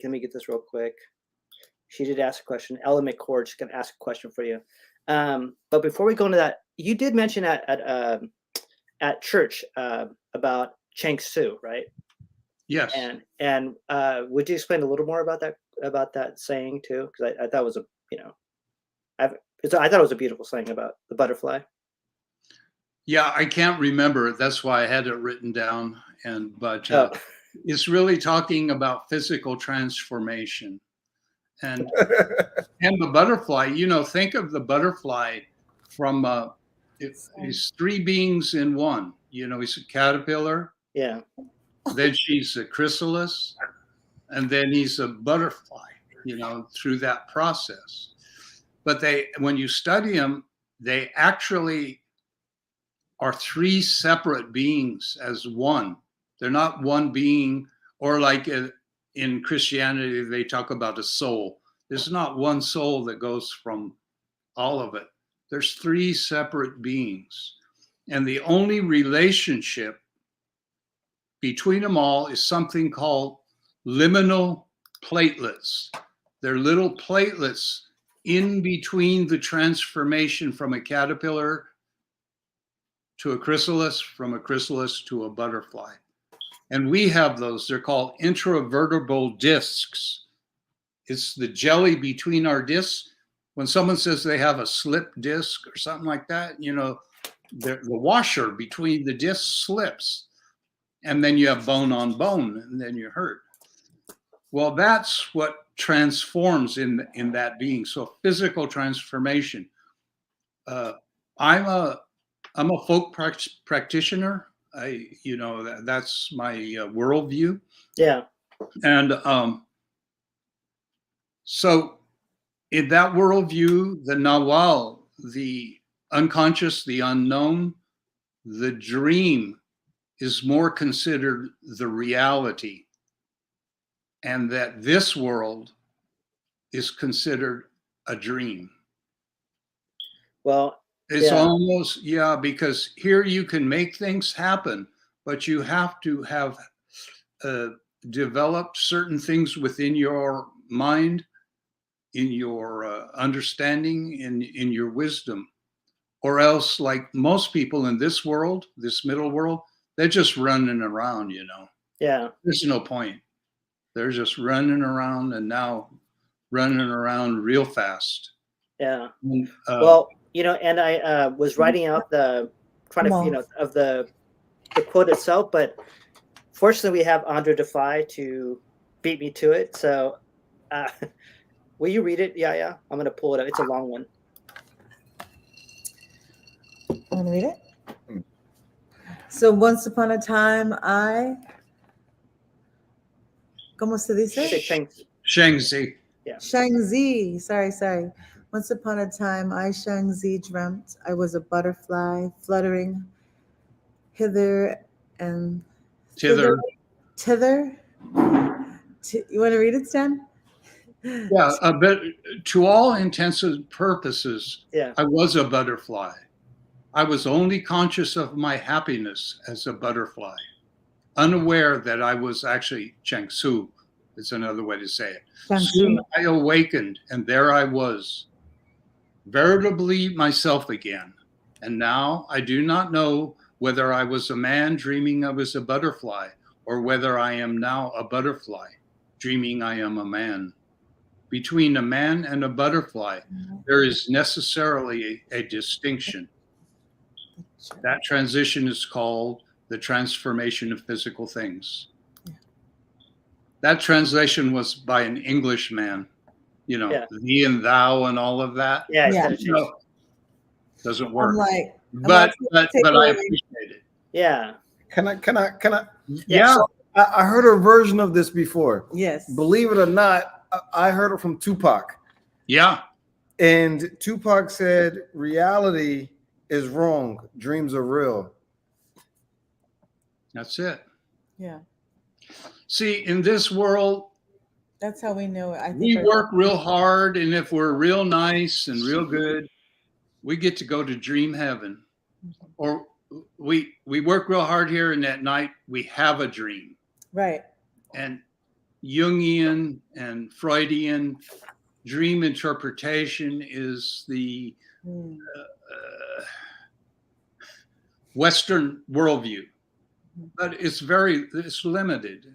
me get this real quick. She did ask a question. Ella McCord, she's going to ask a question for you. But before we go into that, you did mention at church about Chang Su, right? Yes. And would you explain a little more about that saying too? Because I thought it was I thought it was a beautiful saying about the butterfly. Yeah, I can't remember. That's why I had it written down. But it's really talking about physical transformation, and the butterfly. Think of the butterfly from it's three beings in one. He's a caterpillar. Yeah. Then she's a chrysalis, and then he's a butterfly. Through that process. But when you study them, they actually are three separate beings as one. They're not one being, or like in Christianity, they talk about a soul. There's not one soul that goes from all of it. There's three separate beings. And the only relationship between them all is something called liminal platelets. They're little platelets in between the transformation from a caterpillar to a chrysalis, from a chrysalis to a butterfly. And we have those. They're called intravertebral discs. It's the jelly between our discs. When someone says they have a slip disc or something like that, the washer between the discs slips. And then you have bone on bone, and then you're hurt. Well, that's what transforms in that being. So physical transformation. I'm a folk practitioner. That's my worldview. Yeah. And so in that worldview, the nawal, the unconscious, the unknown, the dream is more considered the reality, and that this world is considered a dream. Well, It's yeah. almost, yeah, because here you can make things happen, but you have to have developed certain things within your mind, in your understanding, in your wisdom, or else, like most people in this world, this middle world, they're just running around, you know. Yeah. There's no point. They're just running around, and now running around real fast. Yeah. And, Well, you know, and I was writing out trying to, you know, of the quote itself, but fortunately we have Andre Defy to beat me to it. So will you read it? Yeah. I'm going to pull it up. It's a long one. I'm going to read it. So once upon a time, ¿Cómo se dice? Shangzi. Yeah. Shangzi. Sorry. Once upon a time, I, Shangzi, dreamt I was a butterfly fluttering hither and Thither. You want to read it, Stan? Yeah, but to all intents and purposes, Yeah. I was a butterfly. I was only conscious of my happiness as a butterfly, unaware that I was actually Changsu. It's another way to say it. Soon I awakened, and there I was, veritably myself again. And now I do not know whether I was a man dreaming I was a butterfly, or whether I am now a butterfly dreaming I am a man. Between a man and a butterfly, there is necessarily a distinction. That transition is called the transformation of physical things. That translation was by an Englishman, you know, thee and thou and all of that. Yeah. No, doesn't work. But I appreciate it. Yeah. Can I? Yeah. So I heard a version of this before. Yes. Believe it or not, I heard it from Tupac. Yeah. And Tupac said, reality is wrong. Dreams are real. That's it. Yeah. See, in this world, that's how we know it. I think we work real hard, and if we're real nice and real good, we get to go to dream heaven. Or we work real hard here, and at night we have a dream. Right. And Jungian and Freudian dream interpretation is the Western worldview, but it's limited.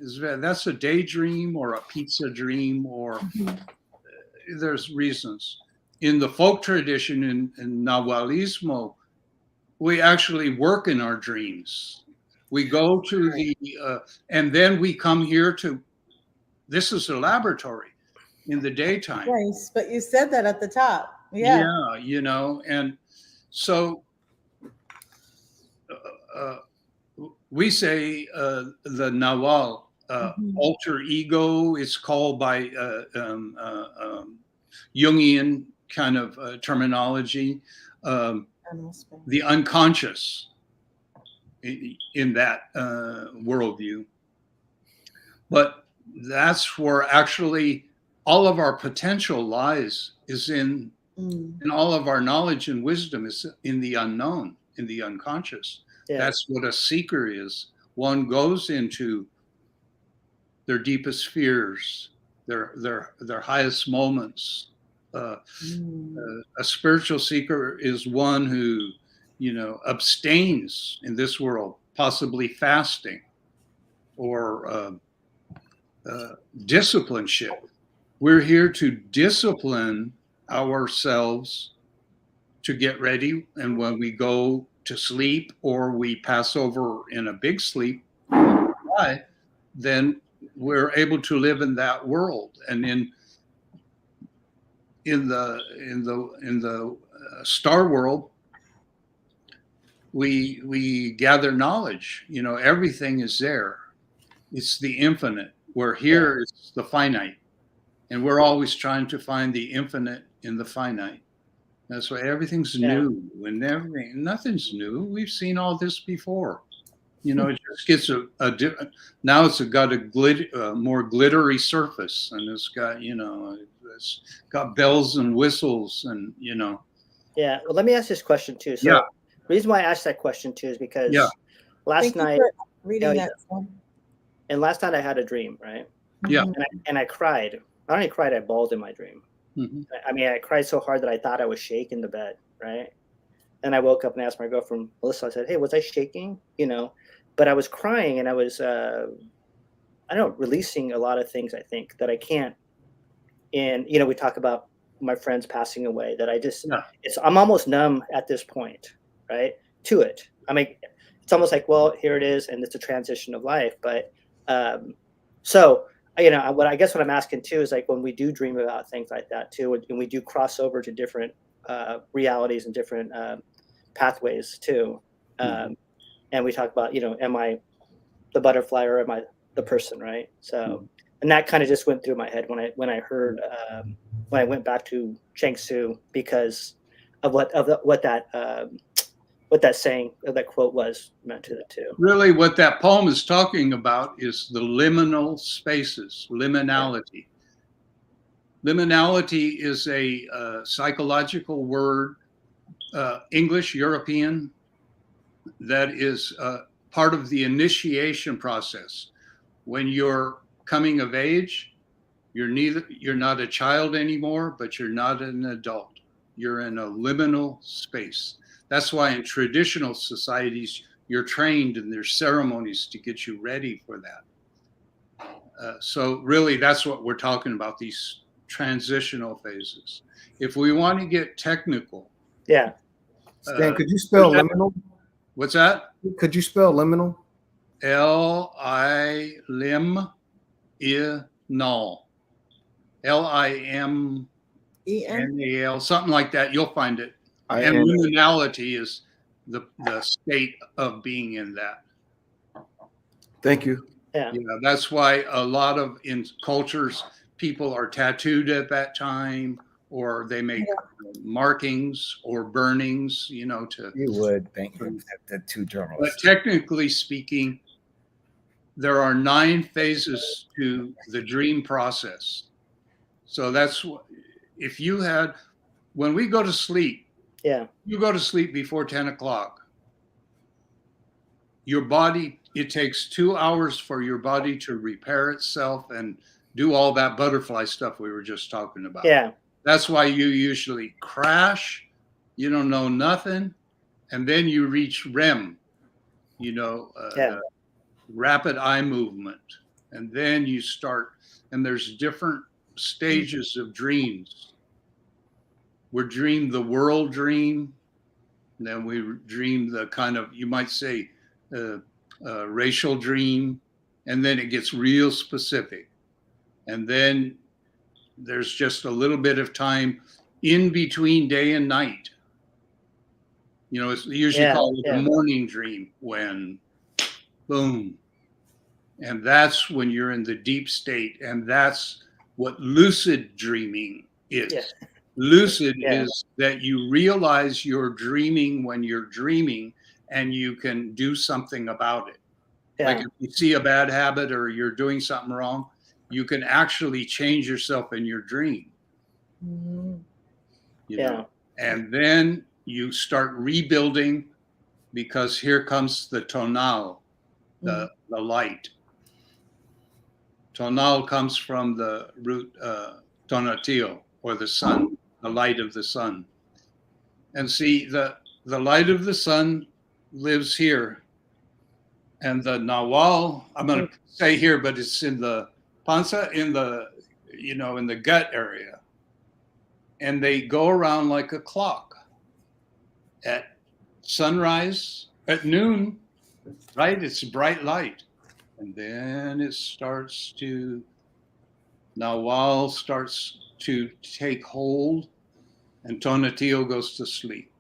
That's a daydream or a pizza dream, or there's reasons. In the folk tradition in Nahualismo, we actually work in our dreams. We go to and then we come here this is a laboratory in the daytime. Nice, but you said that at the top. Yeah. Yeah, you know, and so we say the Nawal alter ego is called by Jungian kind of terminology, the unconscious in that worldview. But that's where actually all of our potential lies, is in all of our knowledge and wisdom is in the unknown, in the unconscious. Yeah. That's what a seeker is. One goes into their deepest fears, their highest moments. A spiritual seeker is one who, you know, abstains in this world, possibly fasting, or discipleship. We're here to discipline ourselves to get ready, and when we go to sleep or we pass over in a big sleep, then we're able to live in that world. And in the star world, we gather knowledge. You know, everything is there. It's the infinite. Where here it's the finite, and we're always trying to find the infinite in the finite. That's why everything's Yeah. new, and nothing's new. We've seen all this before. You know, it just gets a different. Now it's got a more glittery surface, and it's got, you know, it's got bells and whistles, and you know. Yeah. Well, let me ask this question too. So Yeah. the reason why I asked that question too is because Yeah. last Thank you night, for reading Oh, that. Sam. and last night I had a dream, right? Yeah. Mhm. And I cried. I only cried, I bawled in my dream. Mm-hmm. I mean, I cried so hard that I thought I was shaking the bed, right? And I woke up and asked my girlfriend, Melissa, I said, hey, was I shaking? You know, but I was crying and I was, I don't know, releasing a lot of things, I think, that I can't. And, you know, we talk about my friends passing away that I just, Yeah. I'm almost numb at this point, right? To it. I mean, it's almost like, well, here it is. And it's a transition of life. But so, you know, what I guess what I'm asking too is like when we do dream about things like that too, and we do cross over to different realities and different pathways too. And we talk about, you know, am I the butterfly or am I the person, right? So, and that kind of just went through my head when I heard when I went back to Chengsu because of what that saying, that quote was meant to it too. Really, what that poem is talking about is the liminal spaces, liminality. Liminality is a psychological word, English, European, that is part of the initiation process. When you're coming of age, you're not a child anymore, but you're not an adult. You're in a liminal space. That's why in traditional societies, you're trained and there's ceremonies to get you ready for that. So really, that's what we're talking about, these transitional phases. If we want to get technical. Yeah. Stan, could you spell that? liminal? What's that? Could you spell liminal? L-I-M-I-N-A-L. L-I-M-N-A-L, something like that. You'll find it. And liminality is the state of being in that. Thank you. Yeah. You know, that's why a lot of in cultures, people are tattooed at that time, or they make markings or burnings, you know, to. You would think that two But journalists. technically speaking, there are 9 phases to the dream process. So that's if you had, when we go to sleep, you go to sleep before 10 o'clock. Your body, it takes 2 hours for your body to repair itself and do all that butterfly stuff we were just talking about. Yeah. That's why you usually crash, you don't know nothing, and then you reach REM, you know, rapid eye movement. And then you start, and there's different stages of dreams. We dream the world dream, and then we dream the kind of, you might say, racial dream, and then it gets real specific. And then there's just a little bit of time in between day and night. You know, it's usually called the morning dream, when boom. And that's when you're in the deep state. And that's what lucid dreaming is. Yeah. Lucid is that you realize you're dreaming when you're dreaming and you can do something about it. Yeah. Like if you see a bad habit or you're doing something wrong, you can actually change yourself in your dream. Mm-hmm. You know? And then you start rebuilding, because here comes the tonal, the light. Tonal comes from the root tonatio, or the sun, the light of the sun. And see, the light of the sun lives here. And the nawal, I'm going to say here, but it's in the panza, in the, you know, in the gut area. And they go around like a clock. At sunrise, at noon, right? It's bright light. And then it starts to, nawal starts to take hold, and tonatio goes to sleep.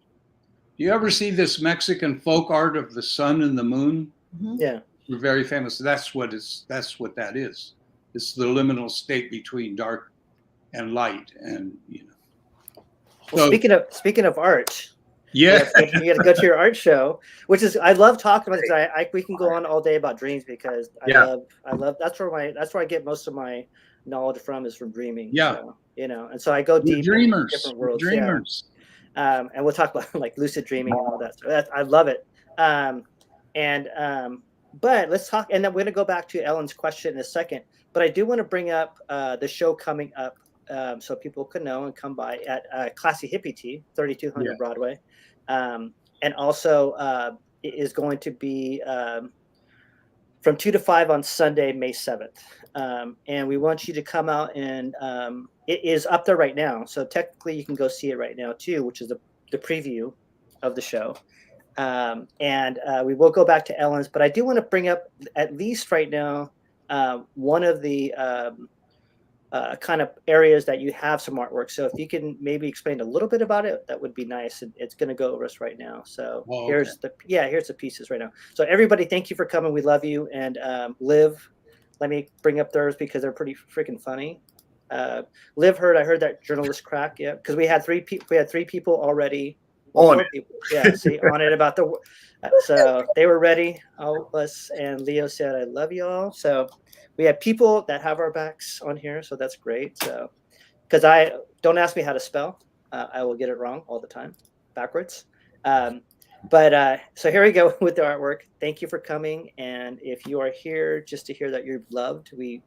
Do you ever see this Mexican folk art of the sun and the moon? Mm-hmm. Yeah. We're very famous. That's what that is. It's the liminal state between dark and light. And, you know, Well, So, speaking of art, yeah, you got to go to your art show, which is I love talking about it because we can go on all day about dreams because Yeah. I love that's where I get most of my knowledge from is from dreaming. Yeah. So, and so I go we're deep dreamers. in different We're worlds. dreamers. And we'll talk about like lucid dreaming and all that. So I love it. But let's talk, and then we're going to go back to Ellen's question in a second. But I do want to bring up the show coming up, so people can know and come by at Classy Hippie Tea, 3200 Broadway, and also it is going to be from 2 to 5 on Sunday, May 7th. And we want you to come out and it is up there right now. So technically you can go see it right now too, which is the preview of the show. And we will go back to Ellen's, but I do want to bring up at least right now one of the kind of areas that you have some artwork. So if you can maybe explain a little bit about it, that would be nice. It's going to go over us right now. So here's the pieces right now. So everybody, thank you for coming. We love you. And Liv, let me bring up theirs because they're pretty freaking funny. Liv I heard that journalist crack. Yeah, because we had three people already. On it. People, yeah, see on it about the. So they were ready. All of us, and Leo said, "I love you all." So we have people that have our backs on here, so that's great. So because I don't ask me how to spell, I will get it wrong all the time, backwards. But so here we go with the artwork. Thank you for coming, and if you are here just to hear that you're loved, you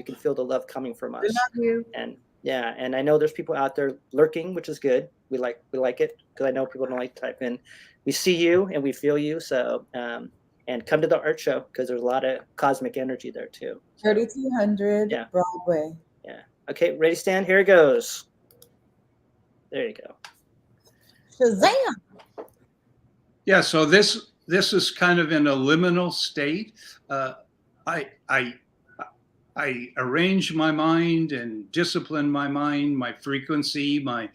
can feel the love coming from us. We love you. And yeah, and I know there's people out there lurking, which is good. We like it because I know people don't like to type in. We see you and we feel you. So and come to the art show because there's a lot of cosmic energy there too. So, 3200 Broadway. Yeah. Okay, ready, Stan? Here it goes. There you go. Shazam! Yeah. So this is kind of in a liminal state. I arrange my mind and discipline my mind, my frequency, my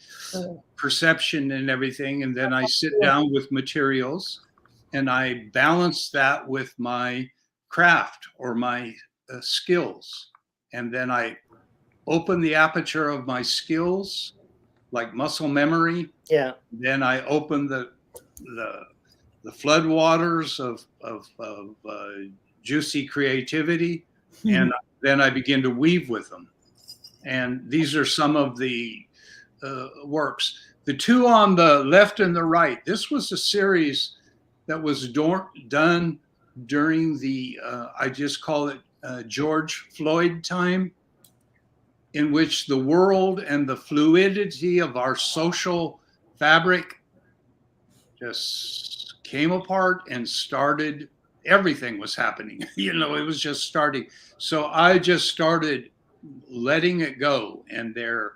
perception and everything. And then I sit down with materials and I balance that with my craft or my skills. And then I open the aperture of my skills, like muscle memory. Yeah. Then I open the floodwaters of juicy creativity. And then I begin to weave with them. And these are some of the works. The two on the left and the right, this was a series that was done during the, I just call it George Floyd time, in which the world and the fluidity of our social fabric just came apart and started. Everything was happening. It was just starting. So I just started letting it go, and they're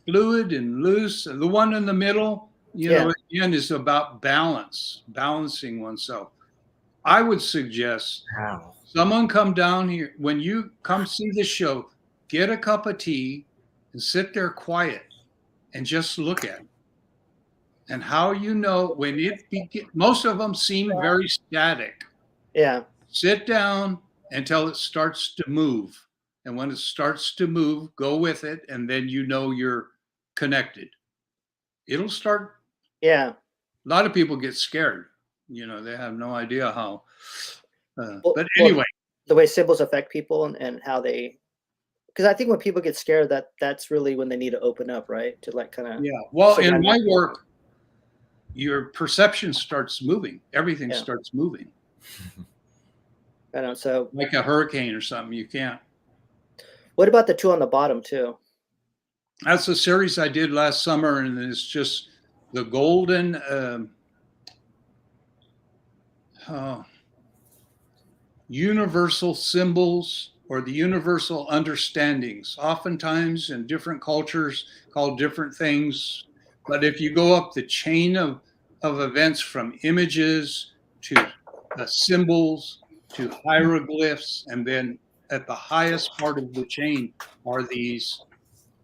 fluid and loose. And the one in the middle, again, is about balancing oneself. I would suggest someone come down here. When you come see the show, get a cup of tea and sit there quiet and just look at it. And how when it begins, most of them seem very static. Yeah. Sit down until it starts to move. And when it starts to move, go with it. And then you're connected. It'll start. Yeah. A lot of people get scared. They have no idea how. But anyway. The way symbols affect people and how they. Because I think when people get scared, that's really when they need to open up, right? To like kind of. Yeah. Well, in my work, your perception starts moving. Everything starts moving. I know. So like a hurricane or something, you can't. What about the two on the bottom too? That's a series I did last summer, and it's just the golden universal symbols or the universal understandings. Oftentimes in different cultures called different things. But if you go up the chain of events from images to symbols to hieroglyphs, and then at the highest part of the chain are these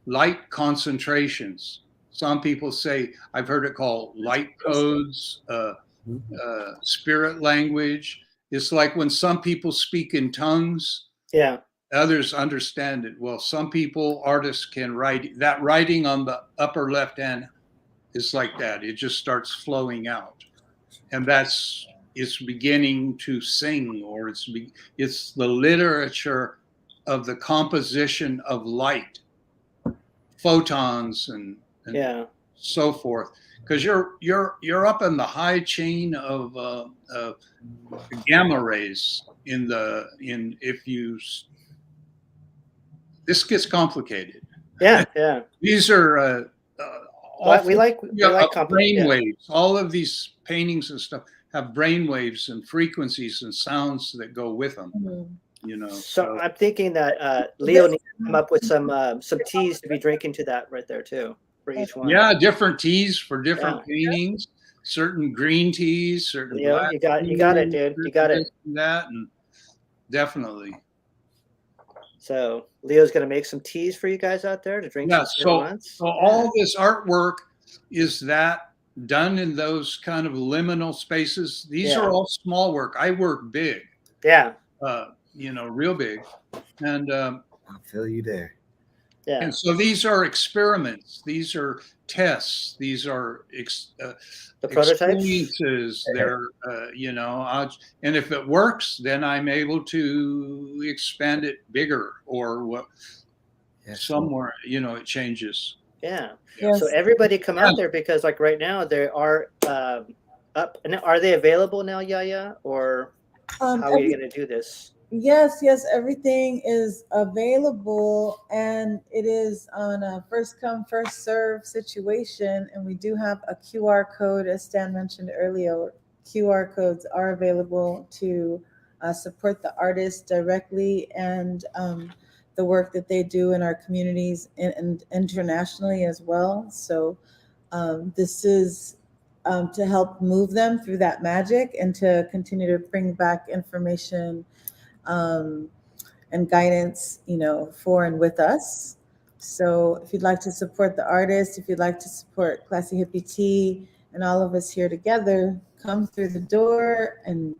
light concentrations. Some people say, I've heard it called light codes, spirit language. It's like when some people speak in tongues. Yeah. others understand it. Well, some people, artists can write that writing on the upper left hand is like that. It just starts flowing out. And it's beginning to sing, or it's the literature of the composition of light, photons and Yeah. so forth. Because you're up in the high chain of gamma rays this gets complicated. Yeah. Yeah. These are We like brain yeah. waves. All of these paintings and stuff have brain waves and frequencies and sounds that go with them. You know. So I'm thinking that Leo needs to come up with some teas to be drinking to that right there too for each one. Yeah, different teas for different paintings. Certain green teas, certain Leo, black you got it, dude. You got it. That and definitely. So Leo's gonna make some teas for you guys out there to drink. Yeah. So All this artwork is that done in those kind of liminal spaces. These are all small work. I work big. Yeah. You know, real big, and I'll feel you there. Yeah. and so these are experiments. These are tests. These are The prototypes. experiences. They're you know, and if it works, then I'm able to expand it bigger or what. Yes. Somewhere, you know, it changes. Yeah. Yes. So everybody come out there because like right now they are up. And are they available now, YaYa? Or how are you going to do this? Yes, everything is available, and it is on a first come, first serve situation. And we do have a QR code, as Stan mentioned earlier. QR codes are available to support the artists directly and the work that they do in our communities and internationally as well. So this is to help move them through that magic and to continue to bring back information and guidance, you know, for and with us. So if you'd like to support the artist, if you'd like to support Classy Hippie Tea and all of us here together, come through the door and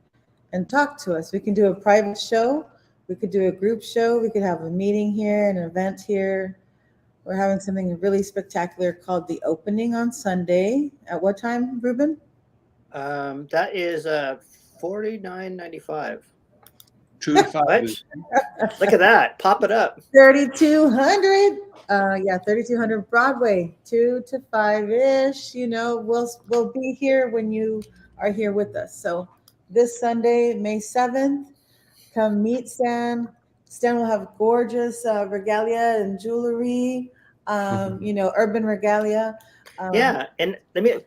talk to us. We can do a private show. We could do a group show. We could have a meeting here, an event here. We're having something really spectacular called The Opening on Sunday. At what time, Ruben? That is $49.95. 2 to 5. Look at that. Pop it up. 3,200. 3,200 Broadway, 2 to 5-ish. You know, we'll be here when you are here with us. So this Sunday, May 7th, come meet Stan. Stan will have gorgeous regalia and jewelry, you know, urban regalia. Yeah, and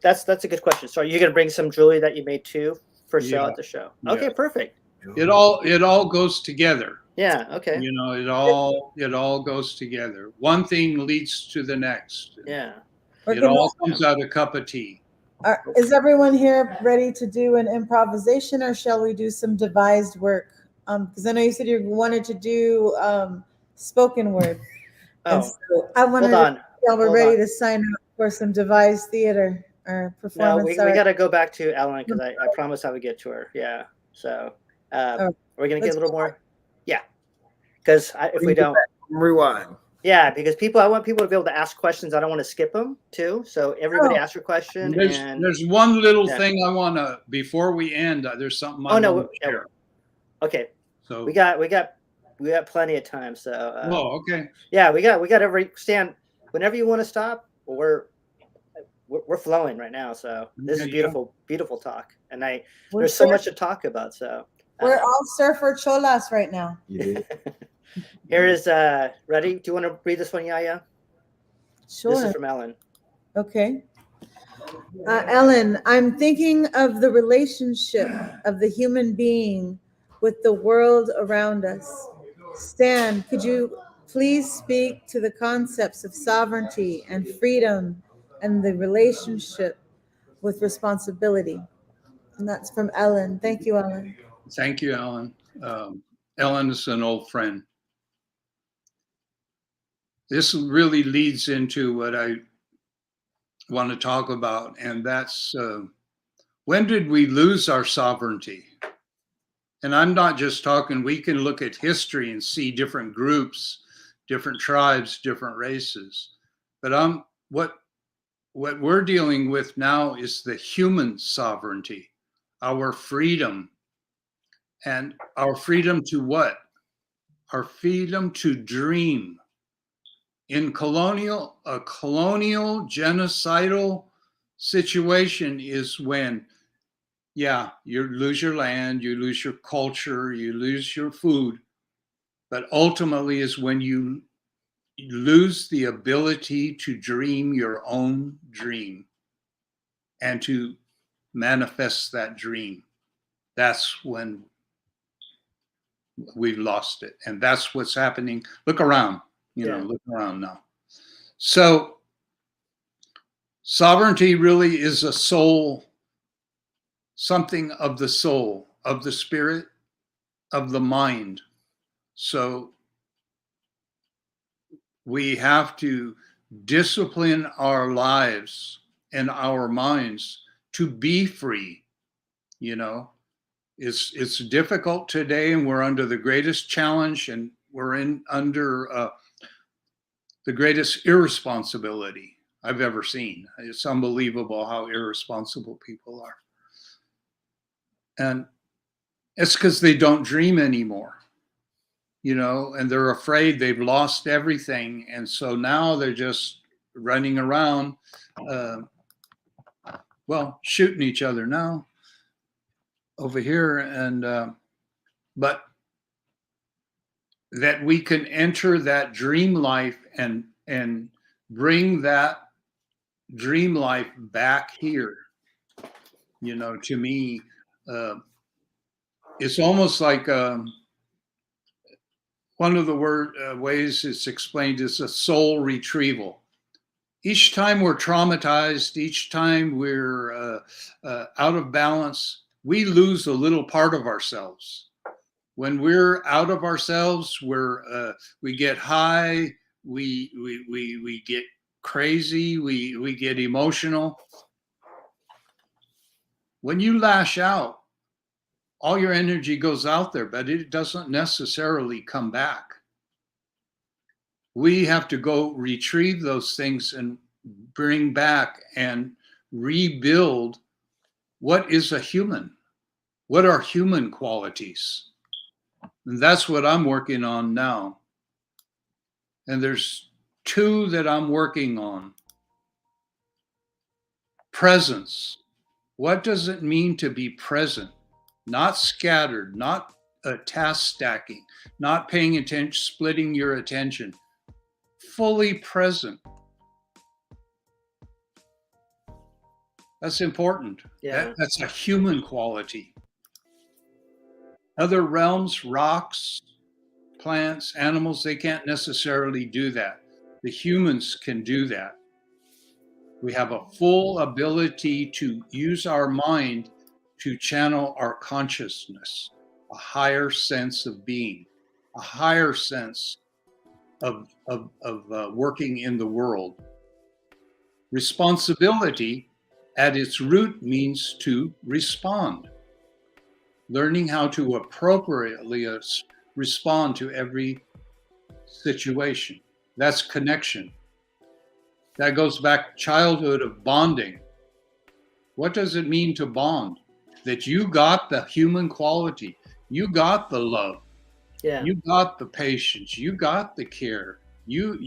that's a good question. So are you going to bring some jewelry that you made too for sale at the show? Okay, Yeah. perfect. It all goes together. Yeah, okay. You know, it all goes together. One thing leads to the next. Yeah. It all comes out a cup of tea. Is everyone here ready to do an improvisation, or shall we do some devised work? Because I know you said you wanted to do spoken word. And so I wanted to y'all were ready to sign up for some devised theater or performance. No, we got to go back to Ellen because I promised I would get to her. Yeah. So we're going to get a little more. Yeah. Because if we don't. Rewind. Yeah, because I want people to be able to ask questions. I don't want to skip them too. So everybody ask your question. There's one little thing I want to, before we end, there's something I want to share. Okay. So we got plenty of time. So okay. Yeah, we got every Stan. Whenever you want to stop, we're flowing right now. So this is beautiful talk, and there's so much to talk about. So we're all surfer cholas right now. Here is ready. Do you want to read this one, YaYa? Sure. This is from Ellen. Okay. Ellen, I'm thinking of the relationship of the human being with the world around us. Stan, could you please speak to the concepts of sovereignty and freedom and the relationship with responsibility? And that's from Ellen. Thank you, Ellen. Thank you, Ellen. Ellen is an old friend. This really leads into what I want to talk about, and that's when did we lose our sovereignty? And I'm not just talking, we can look at history and see different groups, different tribes, different races. But what we're dealing with now is the human sovereignty, our freedom. And our freedom to what? Our freedom to dream. In a colonial genocidal situation is when, yeah, you lose your land, you lose your culture, you lose your food, but ultimately is when you lose the ability to dream your own dream and to manifest that dream. That's when we've lost it. And that's what's happening. Look around, look around now. So sovereignty really is a soul, something of the soul, of the spirit, of the mind. So we have to discipline our lives and our minds to be free. It's difficult today, and we're under the greatest challenge, and we're under the greatest irresponsibility I've ever seen. It's unbelievable how irresponsible people are. And it's because they don't dream anymore, and they're afraid they've lost everything. And so now they're just running around, shooting each other now over here. And, but that we can enter that dream life and bring that dream life back here. To me, it's almost like one of the ways it's explained is a soul retrieval. Each time we're traumatized, each time we're out of balance, we lose a little part of ourselves. When we're out of ourselves, we get high, we get crazy, we get emotional. When you lash out, all your energy goes out there, but it doesn't necessarily come back. We have to go retrieve those things and bring back and rebuild what is a human. What are human qualities? And that's what I'm working on now. And there's two that I'm working on. Presence. What does it mean to be present? Not scattered, not task stacking, not paying attention, splitting your attention. Fully present. That's important. Yeah. That's a human quality. Other realms, rocks, plants, animals, they can't necessarily do that. The humans can do that. We have a full ability to use our mind to channel our consciousness, a higher sense of being, a higher sense of working in the world. Responsibility at its root means to respond. Learning how to appropriately respond to every situation. That's connection. That goes back to childhood of bonding. What does it mean to bond? That you got the human quality. You got the love. Yeah. You got the patience. You got the care. You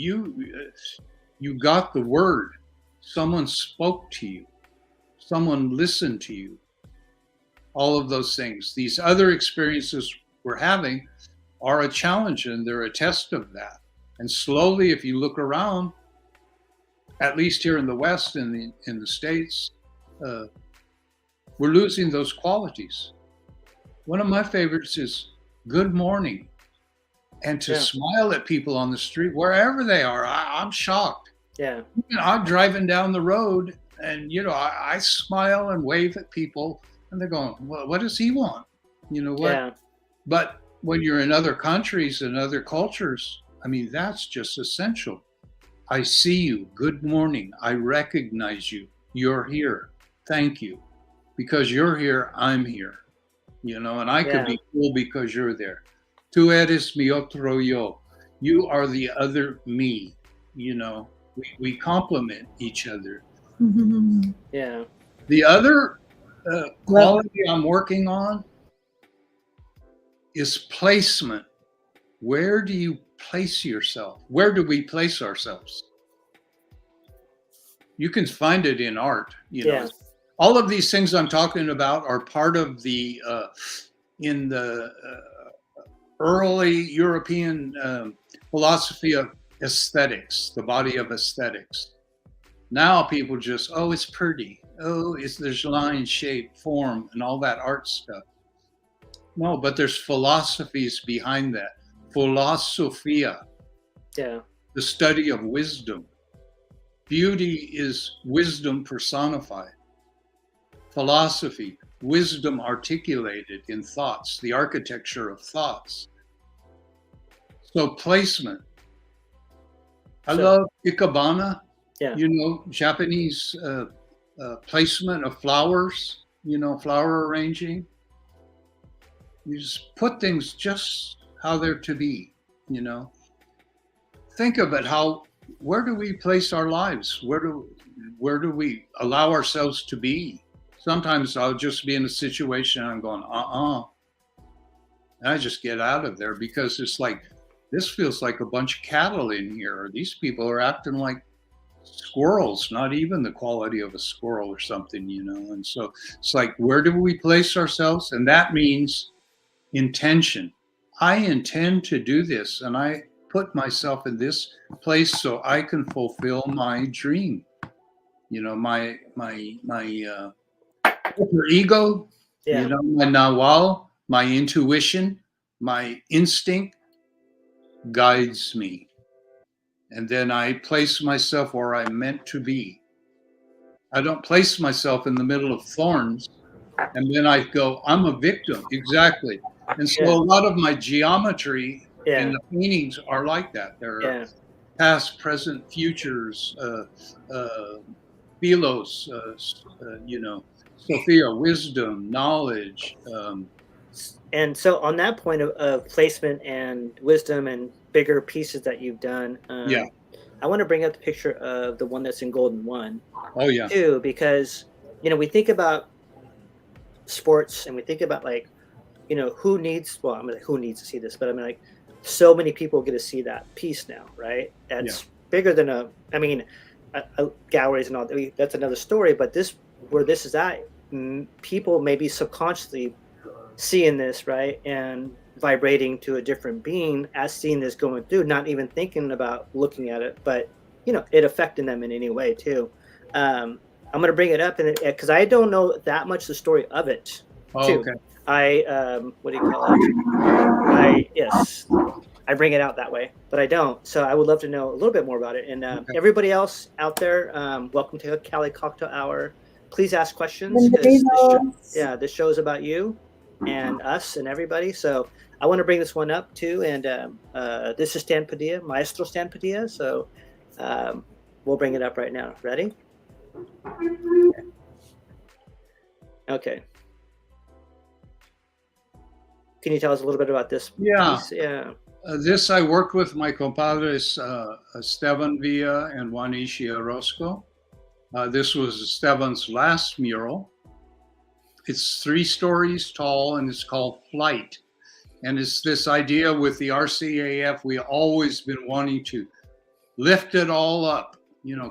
got the word. Someone spoke to you. Someone listened to you. All of those things. These other experiences we're having are a challenge, and they're a test of that. And slowly, if you look around, at least here in the West, in the States, we're losing those qualities. One of my favorites is good morning, and to smile at people on the street, wherever they are. I'm shocked. Yeah. I'm driving down the road, and I smile and wave at people, and they're going, "Well, what does he want?" You know what? Yeah. But when you're in other countries and other cultures, I mean, that's just essential. I see you. Good morning. I recognize you. You're here. Thank you. Because you're here, I'm here. and I could Yeah. be cool because you're there. Tú eres mi otro yo. You are the other me. We complement each other. Yeah. The other quality I'm working on is placement. Where do you place yourself? Where do we place ourselves? You can find it in art. Yeah. All of these things I'm talking about are part of the in the early European philosophy of aesthetics, the body of aesthetics. Now people just, oh, it's pretty. Oh, there's line, shape, form, and all that art stuff. No, but there's philosophies behind that. Philosophia, Yeah. the study of wisdom. Beauty is wisdom personified. Philosophy, wisdom articulated in thoughts, the architecture of thoughts. So placement. I love ikebana, Yeah. Japanese placement of flowers, flower arranging. You just put things just how they're to be, Think of it, where do we place our lives? Where do we allow ourselves to be? Sometimes I'll just be in a situation I'm going, and I just get out of there because it's like, this feels like a bunch of cattle in here. Or these people are acting like squirrels, not even the quality of a squirrel or something, And so it's like, where do we place ourselves? And that means intention. I intend to do this, and I put myself in this place so I can fulfill my dream. My upper ego, Yeah. my nawal, my intuition, my instinct guides me. And then I place myself where I'm meant to be. I don't place myself in the middle of thorns and then I go, I'm a victim. Exactly. And so a lot of my geometry in the paintings are like that. They're past, present, futures, philos, Sophia, wisdom, knowledge. And so on that point of placement and wisdom and bigger pieces that you've done, I want to bring up the picture of the one that's in Golden One. Oh yeah. Too, because we think about sports and we think about who needs to see this, but I mean like so many people get to see that piece now, right? That's bigger than a galleries and all that. That's another story, but where this is at, people maybe subconsciously seeing this, right, and vibrating to a different being as seeing this going through, not even thinking about looking at it, but it affecting them in any way too. I'm going to bring it up because I don't know that much the story of it too. Okay. What do you call it? I bring it out that way, but I don't. So I would love to know a little bit more about it. And everybody else out there, welcome to Cali Cocktail Hour. Please ask questions. This show is about you and us and everybody. So I want to bring this one up too. And this is Stan Padilla, Maestro Stan Padilla. So we'll bring it up right now. Ready? Okay. Can you tell us a little bit about this piece? Yeah. This I worked with my compadres Esteban Villa and Juanishi Orozco. This was Esteban's last mural. It's 3 stories tall and it's called Flight. And it's this idea with the RCAF, we've always been wanting to lift it all up.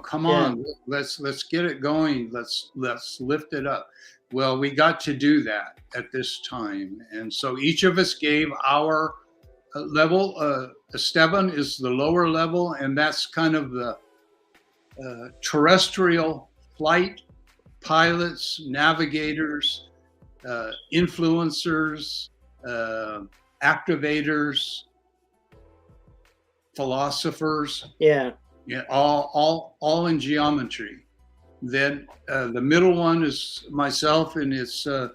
Come on, let's get it going. Let's lift it up. Well, we got to do that at this time. And so each of us gave our level. Esteban is the lower level, and that's kind of the terrestrial flight pilots, navigators, influencers, activators, philosophers. Yeah, all in geometry. Then the middle one is myself, and it's a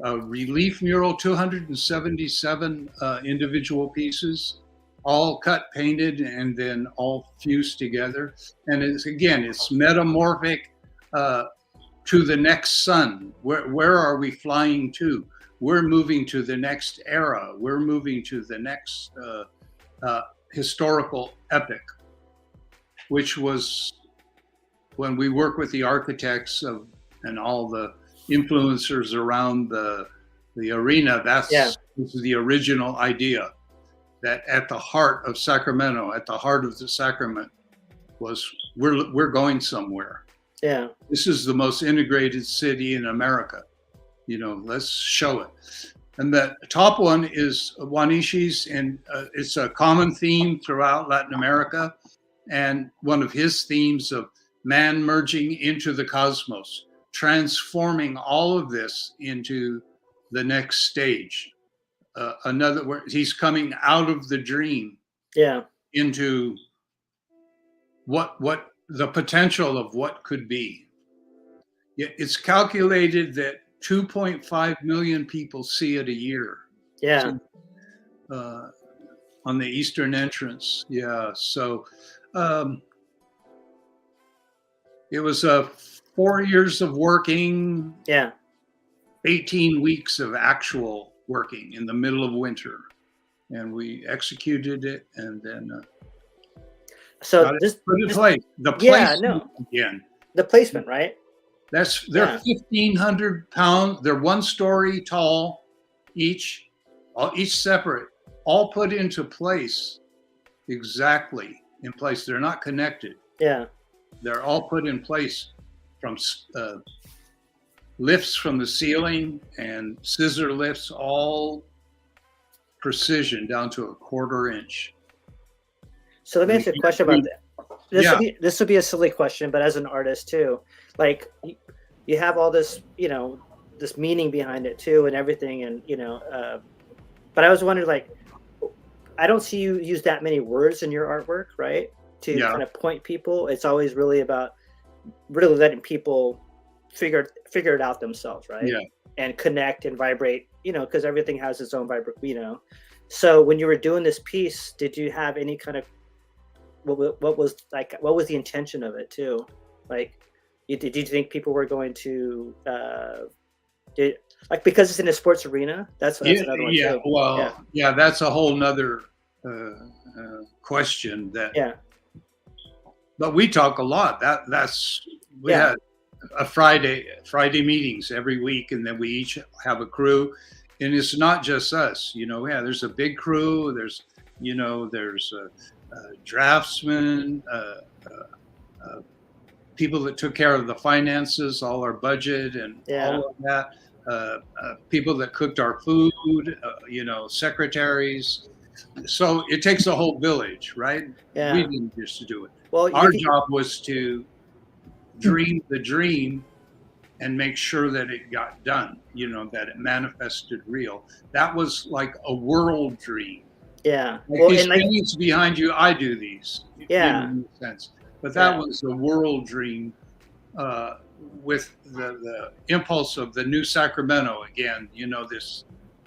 relief mural, 277 individual pieces, all cut, painted, and then all fused together. And it's metamorphic to the next sun. Where are we flying to? We're moving to the next era. We're moving to the next historical epic, which was when we work with the architects and all the influencers around the arena. That's this is the original idea, that at the heart of Sacramento, at the heart of the sacrament, was we're going somewhere. Yeah. This is the most integrated city in America. Let's show it. And the top one is Juanishis, and it's a common theme throughout Latin America, and one of his themes of man merging into the cosmos, transforming all of this into the next stage. Another where he's coming out of the dream into what the potential of what could be. It's calculated that 2.5 million people see it a year. Yeah. On the eastern entrance. Yeah. So it was 4 years of working. Yeah. 18 weeks of actual working in the middle of winter, and we executed it, and then so put in place. The placement again. The placement, right? They're 1,500 pounds. They're 1 story tall, each separate, all put into place, exactly in place. They're not connected. Yeah. They're all put in place from lifts from the ceiling and scissor lifts, all precision down to a 1/4 inch. So let me ask you a question about that. This will be a silly question, but as an artist too, like you have all this, this meaning behind it too, and everything, and but I was wondering, like, I don't see you use that many words in your artwork, right? To kind of point people. It's always really about really letting people figure it out themselves, right? Yeah. And connect and vibrate, because everything has its own So when you were doing this piece, did you have any kind of what was the intention of it too? Like, did you think people were going to because it's in a sports arena? That's another one too. Well, that's a whole nother question. But we talk a lot. We had a Friday meetings every week, and then we each have a crew, and it's not just us. There's a big crew. There's draftsmen, people that took care of the finances, all our budget, and all of that. People that cooked our food. Secretaries. So it takes a whole village, right? Yeah. We didn't just do it. Well, our job was to dream the dream and make sure that it got done, that it manifested real. That was like a world dream. Yeah. These paintings behind you, I do these. Yeah. In a sense. But that was a world dream with the impulse of the new Sacramento again, this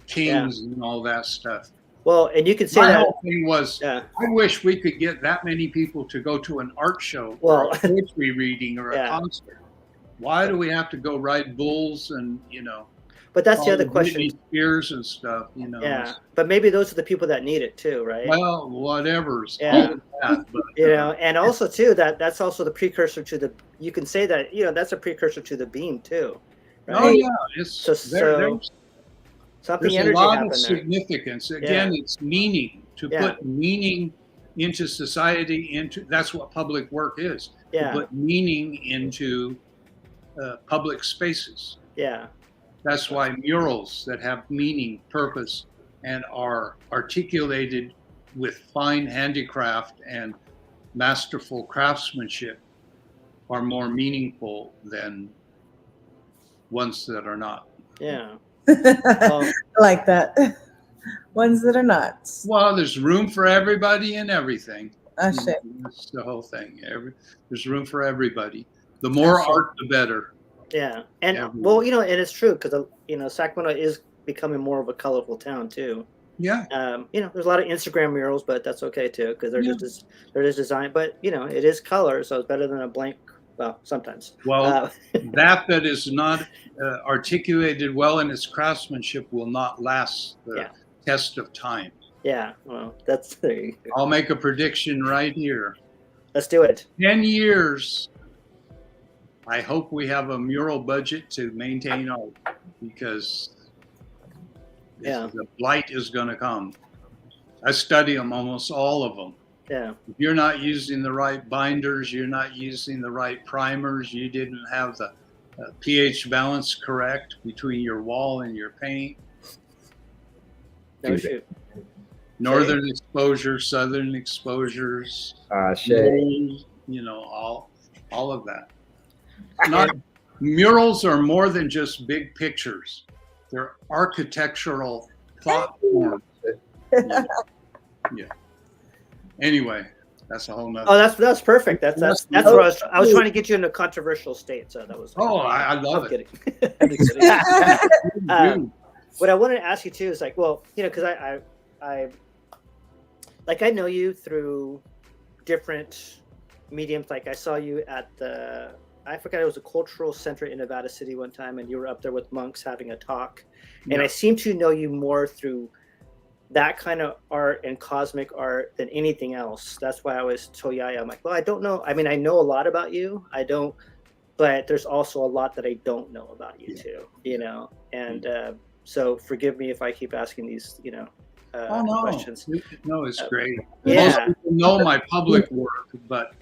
kings and all that stuff. Well, and you can say my whole thing was, I wish we could get that many people to go to an art show or a poetry reading or a concert. Why do we have to go ride bulls and, But that's the other question. Spears and stuff, Yeah, but maybe those are the people that need it too, right? Well, whatever's. Yeah. And also too, that's also the precursor to you can say that, that's a precursor to the beam too. Right? Oh yeah. It's something there's a lot of significance. Again, it's meaning, to put meaning into society, that's what public work is. To put meaning into public spaces. Yeah. That's why murals that have meaning, purpose, and are articulated with fine handicraft and masterful craftsmanship are more meaningful than ones that are not. Yeah. I like that. Ones that are not. Well, there's room for everybody and everything. That's the whole thing. There's room for everybody. The more art, the better. Yeah, and well, and it's true because Sacramento is becoming more of a colorful town too. Yeah. There's a lot of Instagram murals, but that's okay too because they're just designed. But it is color, so it's better than a blank Well, sometimes. Well, that is not articulated well in its craftsmanship will not last the test of time. Yeah, well, that's there you go. I'll make a prediction right here. Let's do it. 10 years, I hope we have a mural budget to maintain art, because the blight is going to come. I study them, almost all of them. Yeah. If you're not using the right binders, you're not using the right primers, you didn't have the pH balance correct between your wall and your paint. No shoot. Northern exposure, southern exposures, Shade. you know, all of that. Murals are more than just big pictures. They're architectural platforms. Yeah. Anyway, that's a whole nother. Oh, that's perfect. That's what I was trying to get you in a controversial state. So that was. Oh, I love it. I'm just kidding. What I wanted to ask you too is like, well, you know, because I know you through different mediums. Like I saw you at I forgot, it was a cultural center in Nevada City one time, and you were up there with monks having a talk. And I seem to know you more through that kind of art and cosmic art than anything else. That's why I always told YaYa, I'm like, well, I don't know. I mean, I know a lot about you. But there's also a lot that I don't know about you too, you know? And so forgive me if I keep asking these, you know, questions. No, it's great. Yeah. Most people know my public work, but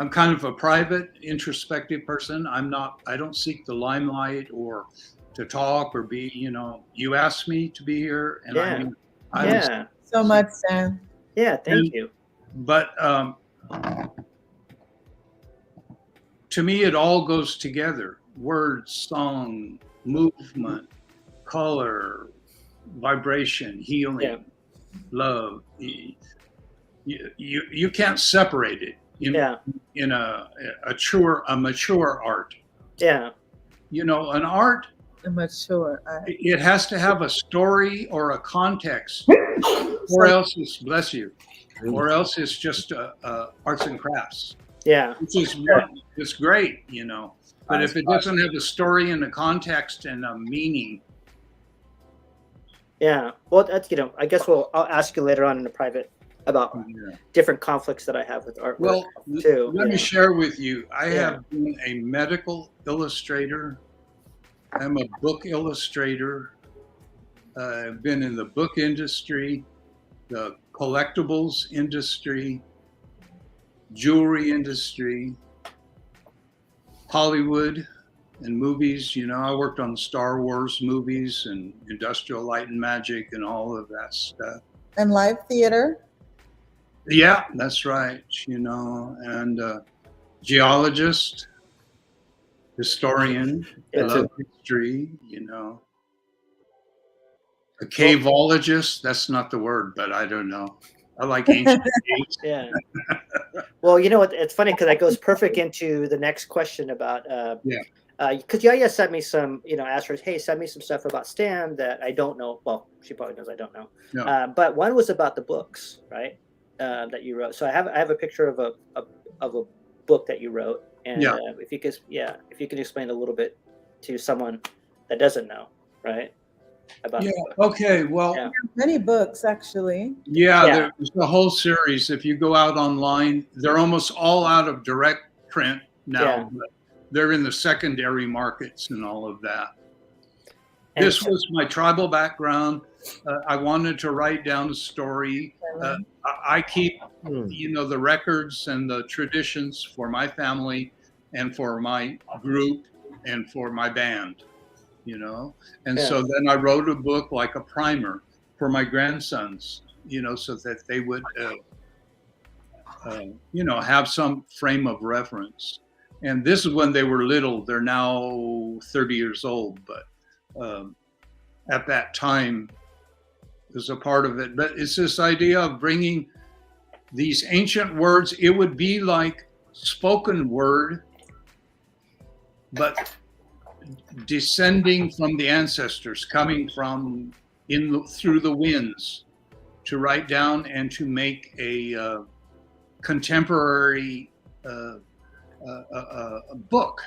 I'm kind of a private, introspective person. I don't seek the limelight or to talk or be, you know, you asked me to be here, and I'm so much, Sam. Yeah, thank you. But to me, it all goes together: words, song, movement, color, vibration, healing, love. You can't separate it in a mature art. Yeah. You know, an art, mature. It has to have a story or a context, or else it's, bless you, or else it's just arts and crafts. Yeah, which is it's great, you know. But if it doesn't have a story and a context and a meaning. Yeah, well, that's, you know, I guess I'll ask you later on in the private about different conflicts that I have with artwork. Well, too. Let me share with you. I have been a medical illustrator. I'm a book illustrator. I've been in the book industry, the collectibles industry, jewelry industry, Hollywood and movies. You know, I worked on Star Wars movies and Industrial Light and Magic and all of that stuff. And live theater. Yeah, that's right. You know, and geologist, historian, I love history, you know. A caveologist, that's not the word, but I don't know. I like ancient caves. Yeah. Well, you know what? It's funny because that goes perfect into the next question about because YaYa sent me some, you know, asked her, hey, send me some stuff about Stan that I don't know. Well, she probably knows I don't know. No. But one was about the books, right? That you wrote. So I have a picture of a book that you wrote, and if you could explain a little bit to someone that doesn't know, right? About okay. Well, many books actually. Yeah, there's a whole series. If you go out online, they're almost all out of direct print now. But they're in the secondary markets and all of that. And this was my tribal background. I wanted to write down a story. I keep, you know, the records and the traditions for my family and for my group and for my band, you know. And so then I wrote a book like a primer for my grandsons, you know, so that they would, you know, have some frame of reference. And this is when they were little. They're now 30 years old, but at that time, is a part of it. But it's this idea of bringing these ancient words. It would be like spoken word, but descending from the ancestors, coming from through the winds, to write down and to make a contemporary a book,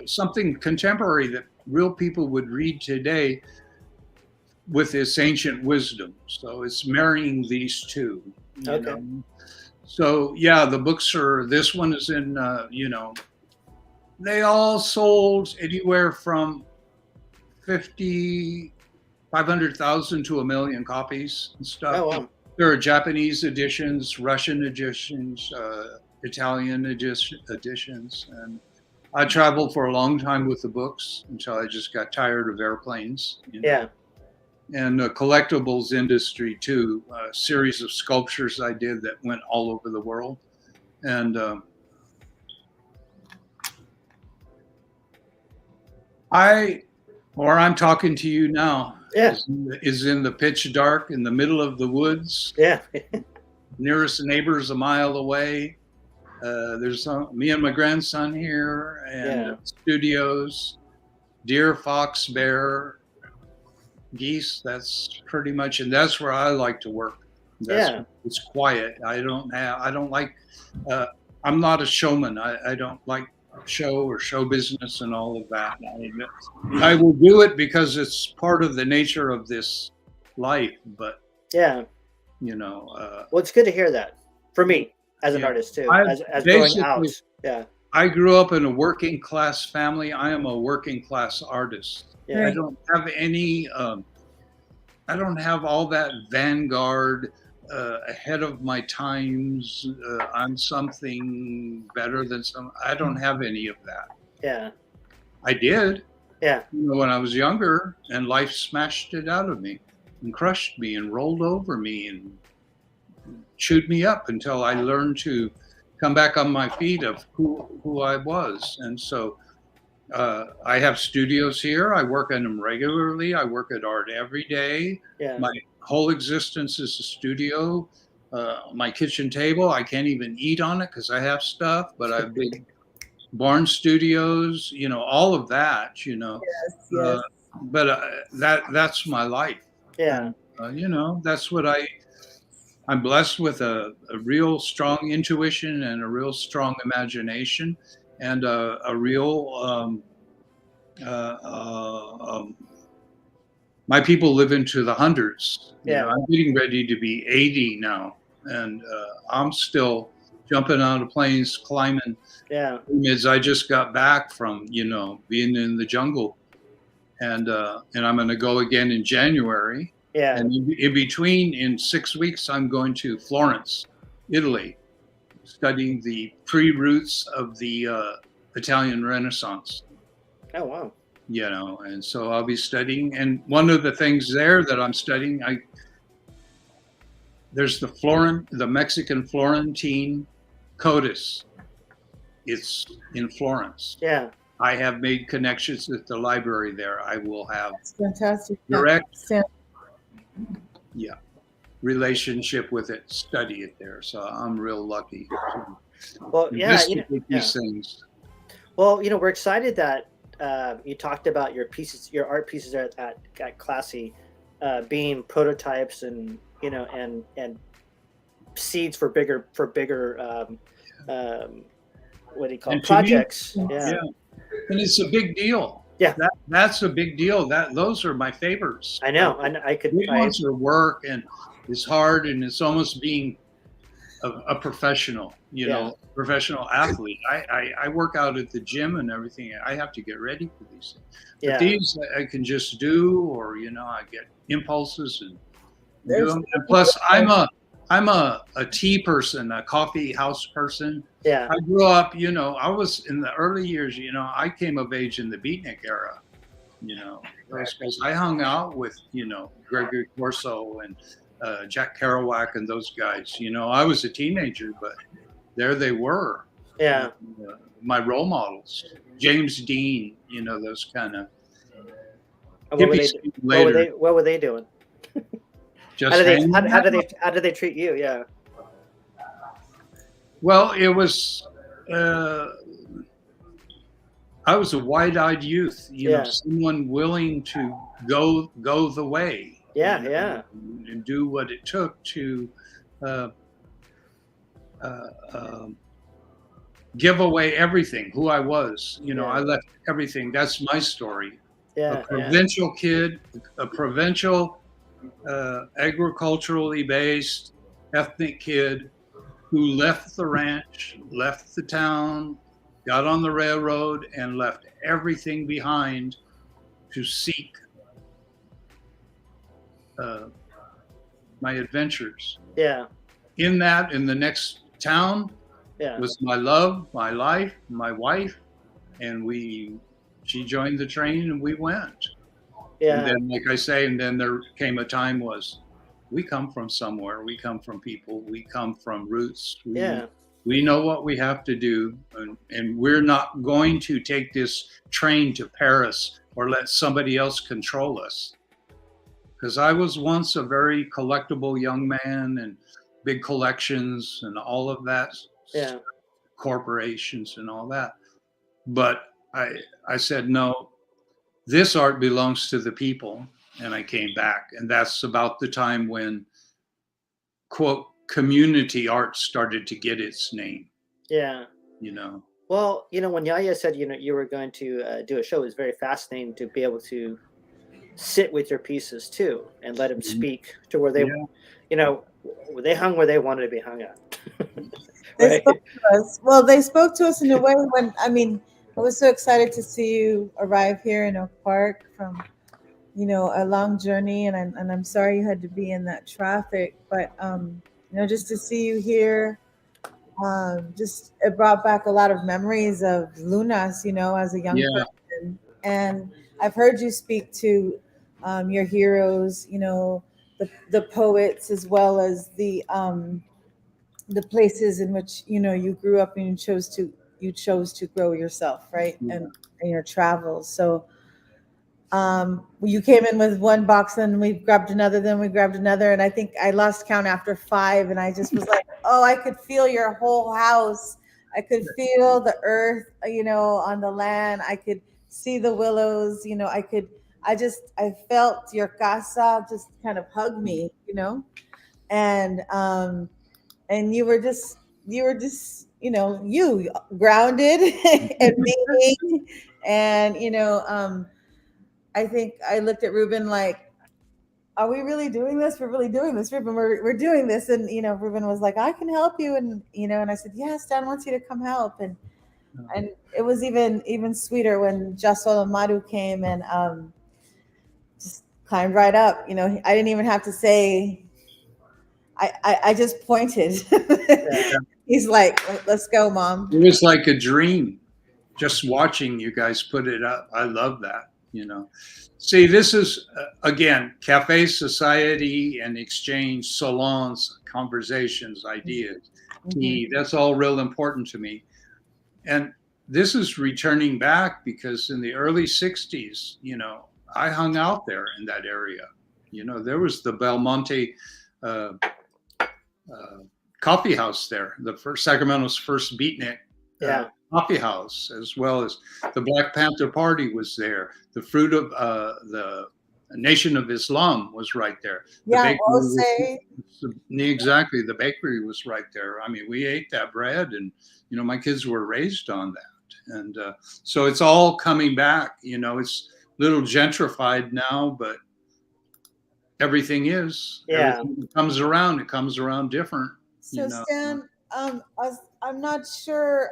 something contemporary that real people would read today with this ancient wisdom. So it's marrying these two. You know? So yeah, the books are. This one is in. They all sold anywhere from 500,000 to 1 million copies and stuff. Oh, wow. There are Japanese editions, Russian editions, Italian editions, and I traveled for a long time with the books until I just got tired of airplanes. Yeah. And the collectibles industry too. A series of sculptures I did that went all over the world, and I'm talking to you now. Yeah. Is in the pitch dark in the middle of the woods. Yeah. Nearest neighbor's a mile away. There's me and my grandson here, and studios, deer, fox, bear, geese. That's pretty much, and that's where I like to work. It's quiet. I'm not a showman. I don't like show business and all of that. I will do it because it's part of the nature of this life, but well, it's good to hear that for me as an artist too, as going out. I grew up in a working class family. I am a working class artist. I don't have any I don't have all that vanguard ahead of my times. I'm something better than some. I don't have any of that. I did. When I was younger, and life smashed it out of me and crushed me and rolled over me and chewed me up until I learned to come back on my feet of who I was. And so I have studios here. I work in them regularly. I work at art every day. My whole existence is a studio. My kitchen table, I can't even eat on it because I have stuff, but I have big barn studios, all of that, but that's my life. That's what I'm blessed with a real strong intuition and a real strong imagination and a real my people live into the hundreds. I'm getting ready to be 80 now, and I'm still jumping out of planes, climbing pyramids. I just got back from being in the jungle, and I'm going to go again in January. And in between, in 6 weeks, I'm going to Florence, Italy, studying the pre-roots of the Italian Renaissance. Oh, wow. And so I'll be studying. And one of the things there that I'm studying, there's the Mexican Florentine Codice. It's in Florence. I have made connections with the library there. I will have fantastic direct relationship with it, study it there. So I'm real lucky to investigate these things. Well, we're excited that you talked about your art pieces at Classy being prototypes and seeds for bigger what do you call it? Projects. And it's a big deal. That's a big deal. Those are my favorites. I know. I could. Big ones are work, and it's hard, and it's almost being a professional. Professional athlete. I work out at the gym and everything. I have to get ready for these things. But these I can just do, or I get impulses and do them. And plus, I'm a tea person, a coffee house person. I grew up, I was in the early years, I came of age in the beatnik era, those guys. I hung out with, Gregory Corso and Jack Kerouac and those guys. I was a teenager, but there they were. My role models, James Dean, those kind of. What were they doing? Just how did they treat you? Well, it was. I was a wide-eyed youth, someone willing to go the way. And do what it took to give away everything, who I was. Yeah. I left everything. That's my story. Yeah. A provincial kid, a provincial, agriculturally based ethnic kid who left the ranch, left the town, got on the railroad, and left everything behind to seek my adventures. Yeah. In the next town was my love, my life, my wife, and she joined the train and we went. Yeah. And then, like I say, and then there came a time we come from somewhere, we come from people, we come from roots. We know what we have to do, and we're not going to take this train to Paris or let somebody else control us. Because I was once a very collectible young man, and big collections and all of that, corporations and all that. But I said, no, this art belongs to the people. And I came back. And that's about the time when, quote, community art started to get its name. Yeah. Well, when YaYa said, you were going to do a show, it was very fascinating to be able to sit with your pieces too and let them speak to where they, they hung where they wanted to be hung at. They spoke to us. Well, they spoke to us in a way when, I was so excited to see you arrive here in Oak Park from, a long journey. And I'm sorry you had to be in that traffic, but, just to see you here, it brought back a lot of memories of Lunas, as a young person. And I've heard you speak to your heroes, the poets, as well as the places in which you grew up and you chose to grow yourself, right? And your travels. So you came in with one box, and we grabbed another, then we grabbed another, and I think I lost count after 5, and I just was like, oh, I could feel your whole house. I could feel the earth, on the land. I could see the willows, I felt your casa just kind of hug me, and you were just, you grounded and being, and, I think I looked at Ruben like, are we really doing this? We're really doing this, Ruben. We're doing this. And, Ruben was like, I can help you. And, and I said, yes, Stan wants you to come help. And it was even sweeter when Jasol and Madu came and just climbed right up. I didn't even have to say, I just pointed. He's like, let's go, Mom. It was like a dream just watching you guys put it up. I love that. See, this is again, cafe society and exchange, salons, conversations, ideas, tea. That's all real important to me. And this is returning back because in the early 60s, I hung out there in that area. There was the Belmonte coffee house there, Sacramento's first beatnik coffee house, as well as the Black Panther Party was there. The fruit of the Nation of Islam was right there. Exactly. The bakery was right there. We ate that bread, and my kids were raised on that, and so it's all coming back. It's a little gentrified now, but everything is. Everything comes around. It comes around different. So Stan, I'm not sure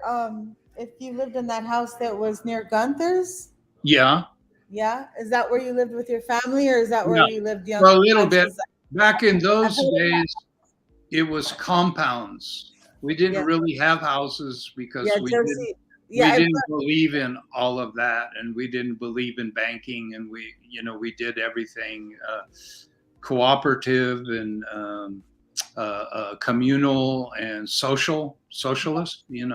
if you lived in that house that was near Gunther's. Yeah. Yeah. Is that where you lived with your family, or is that where you lived young? For a little bit. Back in those days, it was compounds. We didn't really have houses because we didn't believe in all of that, and we didn't believe in banking, and we did everything cooperative and communal and socialist, and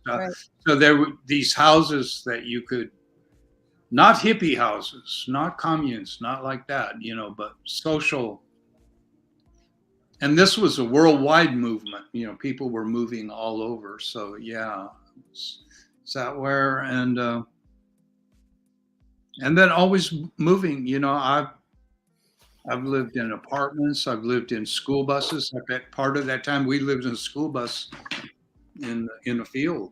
stuff. Right. So there were these houses that you could, not hippie houses, not communes, not like that, but social. And this was a worldwide movement. People were moving all over. So is that where? And then always moving. I've lived in apartments. I've lived in school buses. I bet part of that time we lived in a school bus in a field.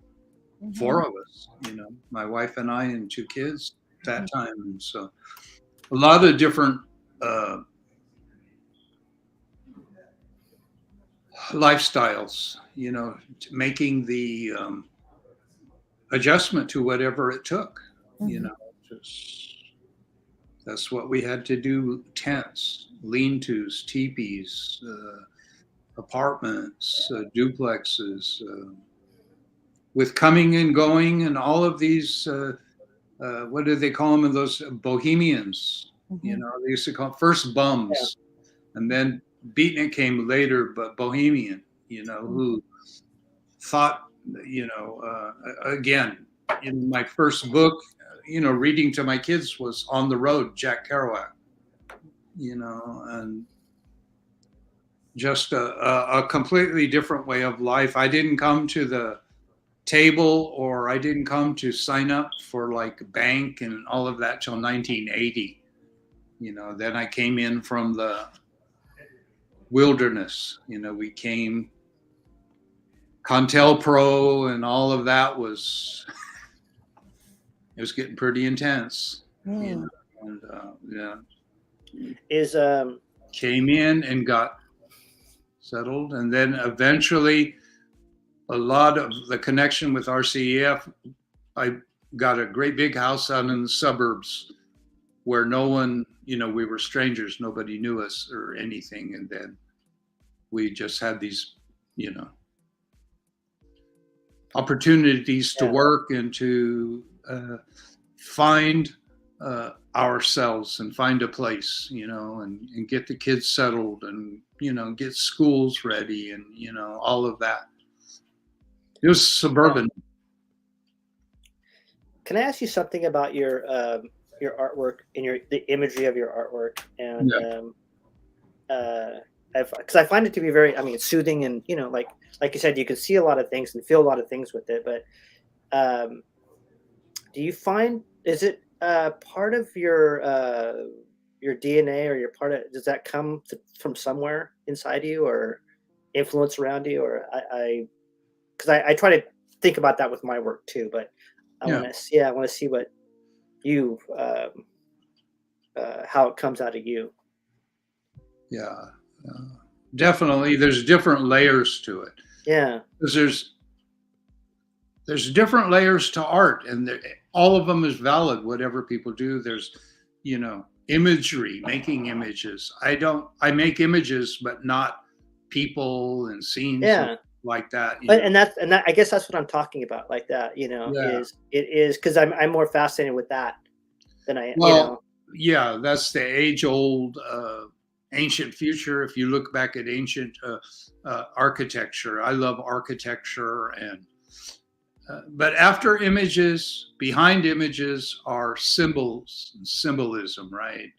4 of us, my wife and I and 2 kids at that time. And so a lot of different lifestyles, making the adjustment to whatever it took, just that's what we had to do. Tents, lean-tos, teepees, apartments, duplexes, with coming and going, and all of these, what do they call them in those bohemians? They used to call first bums, and then beatnik came later, but bohemian, who thought, again, in my first book, reading to my kids was On the Road, Jack Kerouac, and just a completely different way of life. I didn't come to the table, or I didn't come to sign up for like bank and all of that till 1980. Then I came in from the wilderness. We came CONTELPRO, and all of that was it was getting pretty intense. And came in and got settled, and then eventually a lot of the connection with RCEF, I got a great big house out in the suburbs where no one, we were strangers, nobody knew us or anything, and then we just had these, opportunities to work and to find ourselves and find a place, and get the kids settled, and get schools ready, and all of that. It was suburban. Can I ask you something about your artwork and the imagery of your artwork? And because I find it to be very, it's soothing, and like you said, you can see a lot of things and feel a lot of things with it. But do you find, is it part of your DNA, or your does that come from somewhere inside you, or influence around you? Or because I try to think about that with my work too, but I want to see what you how it comes out of you. Definitely there's different layers to it, because there's different layers to art, and all of them is valid, whatever people do. There's imagery, making images. I make images, but not people and scenes like that. But and that I guess that's what I'm talking about, like that, is because I'm more fascinated with that than I that's the age-old ancient future. If you look back at ancient architecture, I love architecture, and but after images, behind images are symbols and symbolism, right?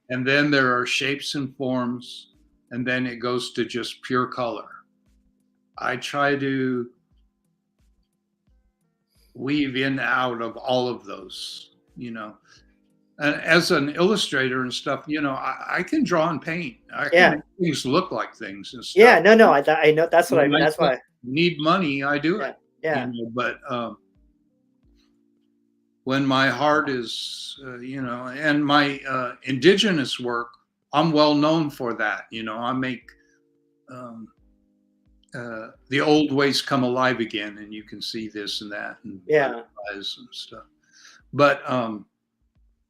And then there are shapes and forms, and then it goes to just pure color. I try to weave in and out of all of those, and as an illustrator and stuff, I can draw and paint. I can make things look like things and stuff. I know, that's what I mean. That's why I need money. I do it. But when my heart is, and my indigenous work, I'm well known for that. I make the old ways come alive again, and you can see this and that, and butterflies and stuff. But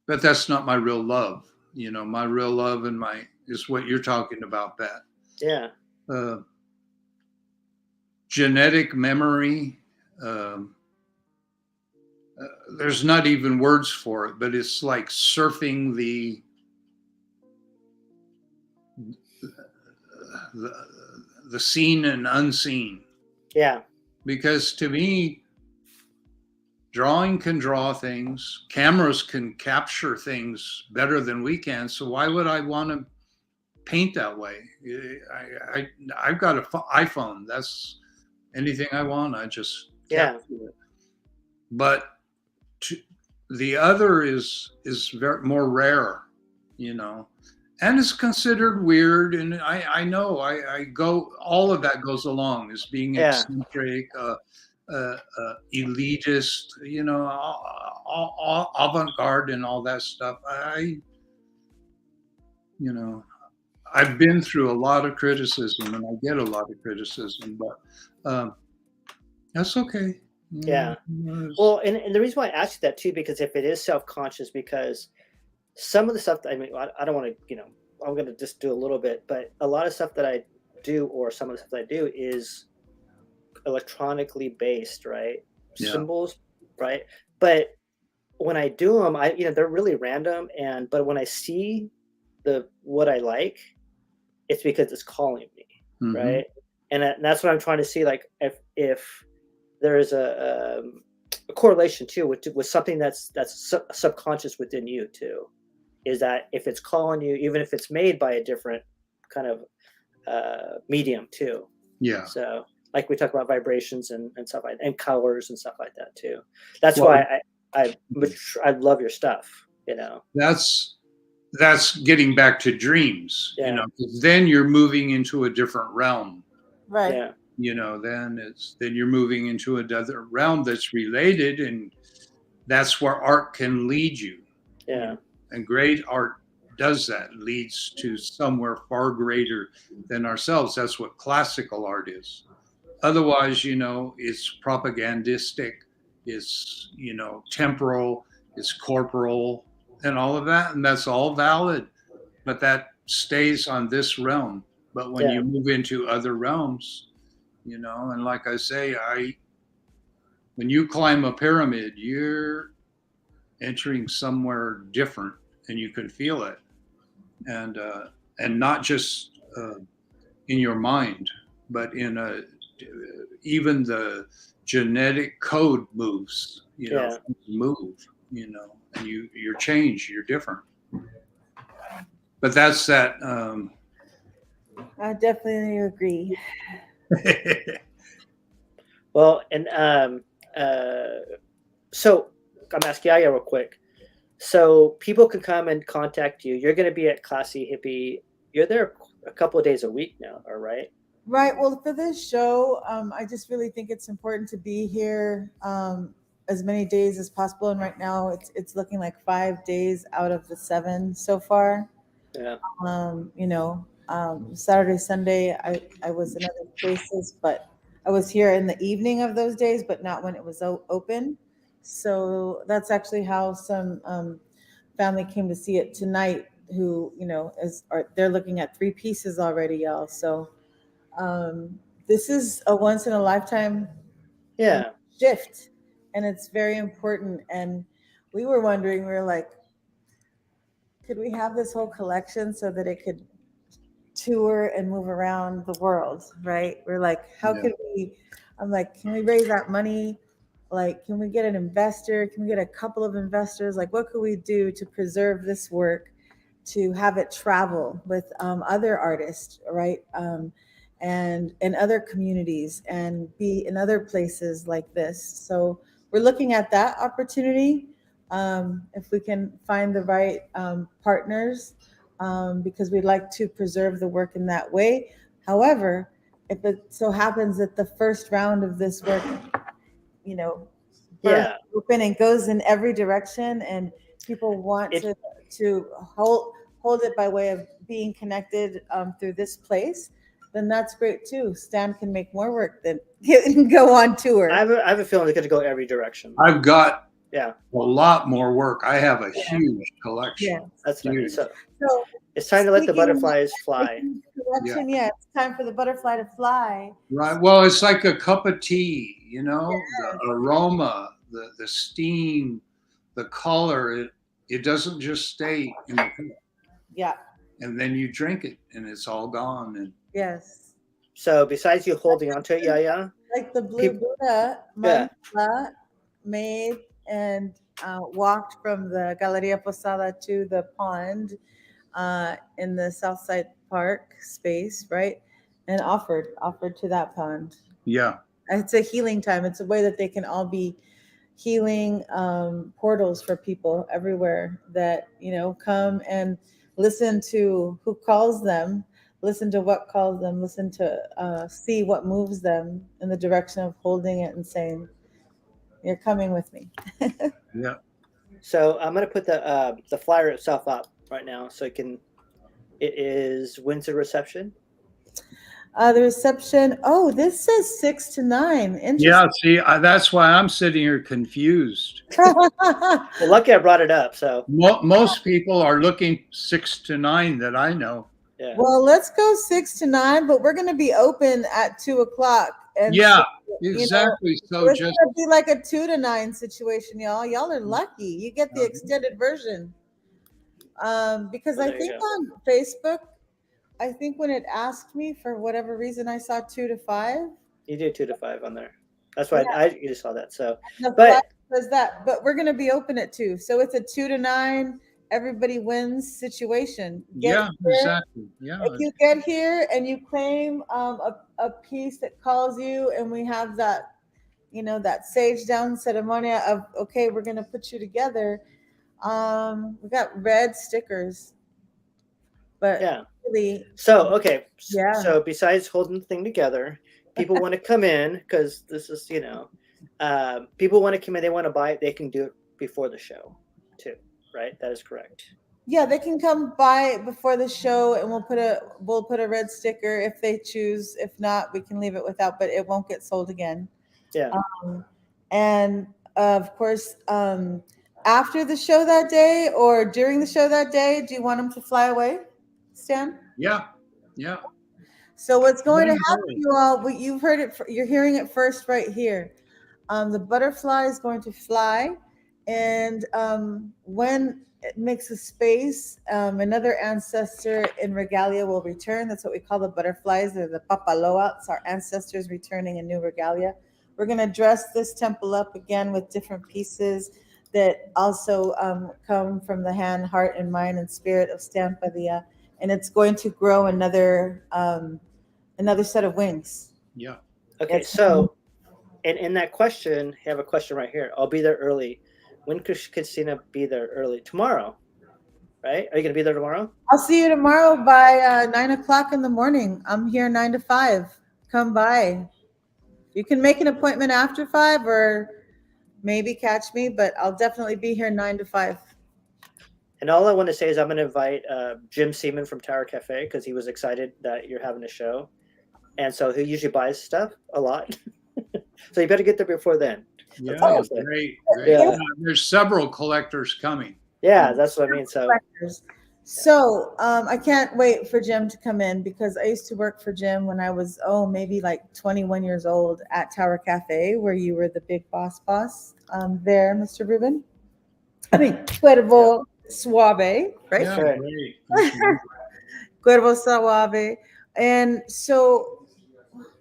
that's not my real love. My real love and is what you're talking about, Pat. Genetic memory. There's not even words for it, but it's like surfing the seen and unseen. Because to me, drawing can draw things, cameras can capture things better than we can. So why would I want to paint that way? I've got an iPhone. That's anything I want. I just capture it. But the other is very more rare, and it's considered weird. And I know I go, all of that goes along as being eccentric, elitist, avant-garde and all that stuff. I've been through a lot of criticism, and I get a lot of criticism, but that's okay. Yeah. Well, and the reason why I ask you that too, because if it is self-conscious, because some of the stuff, I mean, I don't want to, I'm going to just do a little bit, but a lot of stuff that I do, or some of the stuff that I do, is electronically based, right? Yeah. Symbols, right? But when I do them, they're really random, but when I see what I like, it's because it's calling me, Mhm. right? And that's what I'm trying to see, like if there is a correlation too with something that's subconscious within you too, is that if it's calling you, even if it's made by a different kind of medium too. Yeah. So like we talk about vibrations and stuff like, and colors and stuff like that too. That's Well, why I love your stuff. That's getting back to dreams. Yeah. 'Cause then you're moving into a different realm. Right. Yeah. Then you're moving into another realm that's related, and that's where art can lead you. Yeah. And great art does that, leads to somewhere far greater than ourselves. That's what classical art is. Otherwise, it's propagandistic, it's, temporal, it's corporal, and all of that. And that's all valid, but that stays on this realm. But when you move into other realms, and like I say, when you climb a pyramid, you're entering somewhere different, and you can feel it, and not just in your mind, but even the genetic code moves. Move, and you're changed, you're different. But that's that. I definitely agree. Well, and so I'm asking YaYa real quick. So people can come and contact you. You're going to be at Classy Hippie. You're there a couple of days a week now, all right? Right. Well, for this show, I just really think it's important to be here as many days as possible. And right now, it's looking like 5 days out of the 7 so far. Yeah. Saturday, Sunday, I was in other places, but I was here in the evening of those days, but not when it was open. So that's actually how some family came to see it tonight. Who they're looking at 3 pieces already, y'all. So this is a once in a lifetime shift, and it's very important. And we were wondering, we were like, could we have this whole collection so that it could tour and move around the world, right? We're like, how could we? I'm like, can we raise that money? Like, can we get an investor? Can we get a couple of investors? Like, what could we do to preserve this work, to have it travel with other artists, right? And in other communities, and be in other places like this. So we're looking at that opportunity. If we can find the right partners, because we'd like to preserve the work in that way. However, if it so happens that the first round of this work, open and goes in every direction, and people want to hold it by way of being connected through this place, then that's great too. Stan can make more work than go on tour. I have a feeling it's going to go every direction. I've got a lot more work. I have a huge collection. Yeah, that's huge. So it's time to let the butterflies fly. It's time for the butterfly to fly. Right. Well, it's like a cup of tea, the aroma, the steam, the color. It doesn't just stay in the cup. Yeah. And then you drink it, and it's all gone. And yes. So besides you holding onto it, YaYa, like the blue Buddha, Mantra, made and walked from the Galeria Posada to the pond in the Southside Park space, right? And offered to that pond. Yeah. It's a healing time. It's a way that they can all be healing portals for people everywhere that, come and listen to who calls them, listen to what calls them, listen to see what moves them in the direction of holding it and saying, "You're coming with me." Yeah. So I'm gonna put the flyer itself up right now, so it can. It is when's the reception? The reception. Oh, this says 6 to 9. Yeah. Interesting. See, that's why I'm sitting here confused. Well, lucky I brought it up. So Most people are looking 6 to 9 that I know. yeah. Well, let's go 6 to 9, but we're going to be open at 2:00. And Yeah, so, exactly. So it's just going to be like a 2 to 9 situation, y'all. Y'all are lucky. You get the extended version. Because Well, I there you think go. on Facebook, I think when it asked me for whatever reason, I saw 2 to 5. You do 2 to 5 on there. That's why Yeah. I you just saw that. So, The but flag says that, but we're going to be open at 2. So it's a 2 to 9, everybody wins situation. yeah, Here. exactly. Yeah. If you get here and you claim a piece that calls you, and we have that, that sage down ceremony of, okay, we're going to put you together. We got red stickers, but yeah. really, So okay. Yeah. So besides holding the thing together, people want to come in because this is people want to come in. They want to buy it. They can do it before the show, too. Right? That is correct. yeah, they can come by it before the show, and we'll put a red sticker if they choose. If not, we can leave it without, but it won't get sold again. Yeah. And of course, after the show that day or during the show that day, do you want them to fly away, Stan? Yeah. Yeah. So what's going to Very happen, good. you all? You've heard it. You're hearing it first right here. The butterfly is going to fly, and when it makes a space, another ancestor in regalia will return. That's what we call the butterflies. They're the papaloa. It's our ancestors returning in new regalia. We're going to dress this temple up again with different pieces that also come from the hand, heart, and mind and spirit of Stan Padilla. And it's going to grow another set of wings. Yeah. Okay. So, and in that question, I have a question right here. I'll be there early. When could Christina be there early? Tomorrow, right? Are you going to be there tomorrow? I'll see you tomorrow by 9:00 in the morning. I'm here 9 to 5. Come by. You can make an appointment after 5 or maybe catch me, but I'll definitely be here 9 to 5. And all I want to say is I'm going to invite Jim Seaman from Tower Cafe because he was excited that you're having a show. And so he usually buys stuff a lot. So you better get there before then. Yeah. Oh, Great. Yeah. Yeah, there's several collectors coming. Yeah, that's what I mean. So I can't wait for Jim to come in because I used to work for Jim when I was, maybe like 21 years old at Tower Cafe, where you were the big boss there, Mr. Rubin. I mean, Cuervo Suave, right? Yeah, Right. great. Cuervo Suave. And so,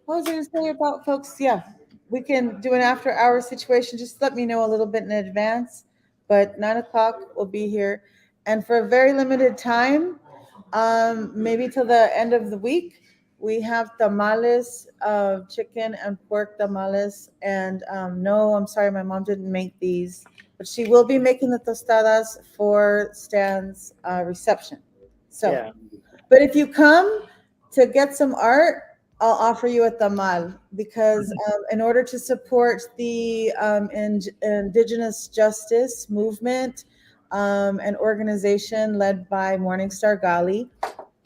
what was I going to say about folks? Yeah, we can do an after hour situation. Just let me know a little bit in advance. But 9:00 we'll be here. And for a very limited time, maybe till the end of the week, we have tamales, chicken and pork tamales. And no, I'm sorry, my mom didn't make these, but she will be making the tostadas for Stan's reception. So, Yeah. But if you come to get some art, I'll offer you a tamal because in order to support the indigenous justice movement, an organization led by Morningstar Gali,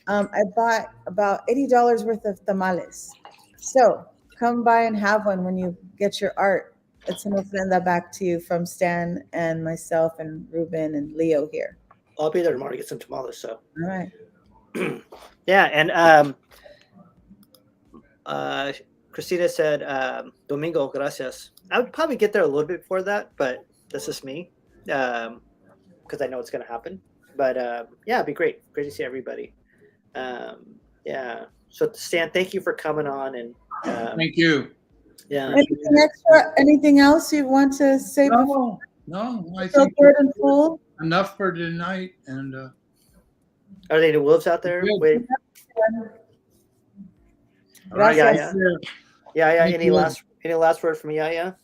I bought about $80 worth of tamales. So come by and have one when you get your art. It's an ofrenda back to you from Stan and myself and Ruben and Leo here. I'll be there tomorrow to get some tamales. So, All right. yeah. And Christina said, Domingo, gracias. I would probably get there a little bit before that, but that's just me because I know it's going to happen. But yeah, it'd be great. Great to see everybody. Yeah. So, Stan, thank you for coming on. And Thank you. yeah. Anything extra? Anything else you want to say? No, I So think good and full. enough for tonight. And Are there any wolves out there? Good. Wait. All right, Gracias. YaYa. Thank Any you. last word from YaYa?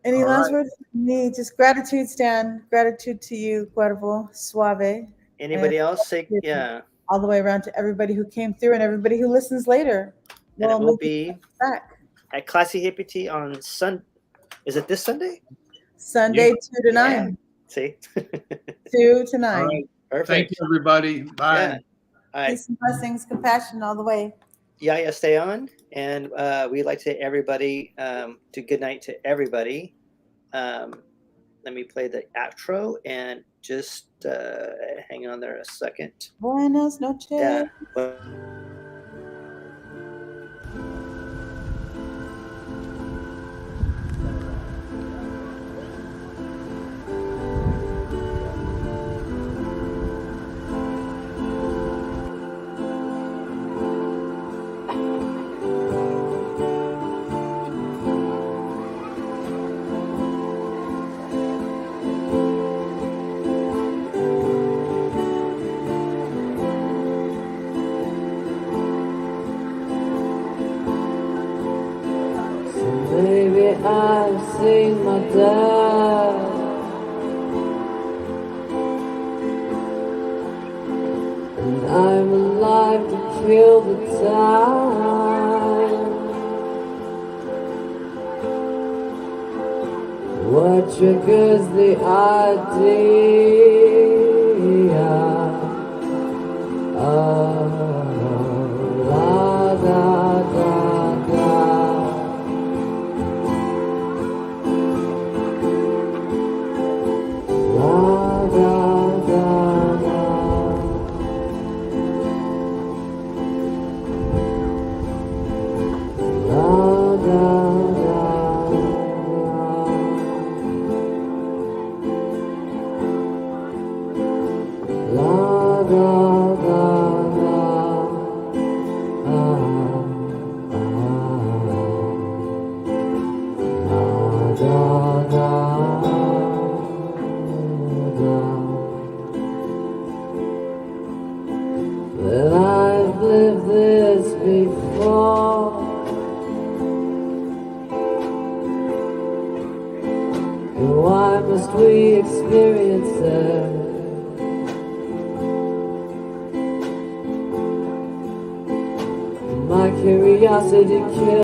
Any All last right. words from me? Just gratitude, Stan. Gratitude to you, Cuervo Suave. Anybody else? Say, yeah. all the way around to everybody who came through and everybody who listens later. And it will maybe be back at Classy Hippity on Is it this Sunday? Sunday, Yeah. 2 to 9. See? 2 to 9. All right. Perfect. Thank you, everybody. Bye. Yeah. All right. Peace and blessings, compassion all the way. YaYa, stay on. And we'd like to say everybody to good night to everybody. Let me play the outro and just hang on there a second. Buenas noches. Yeah. Maybe I've seen my dad, and I'm alive to kill the time. What triggers the idea of la da da da? Well, I've lived this before. Why must we experience it? My curiosity kills.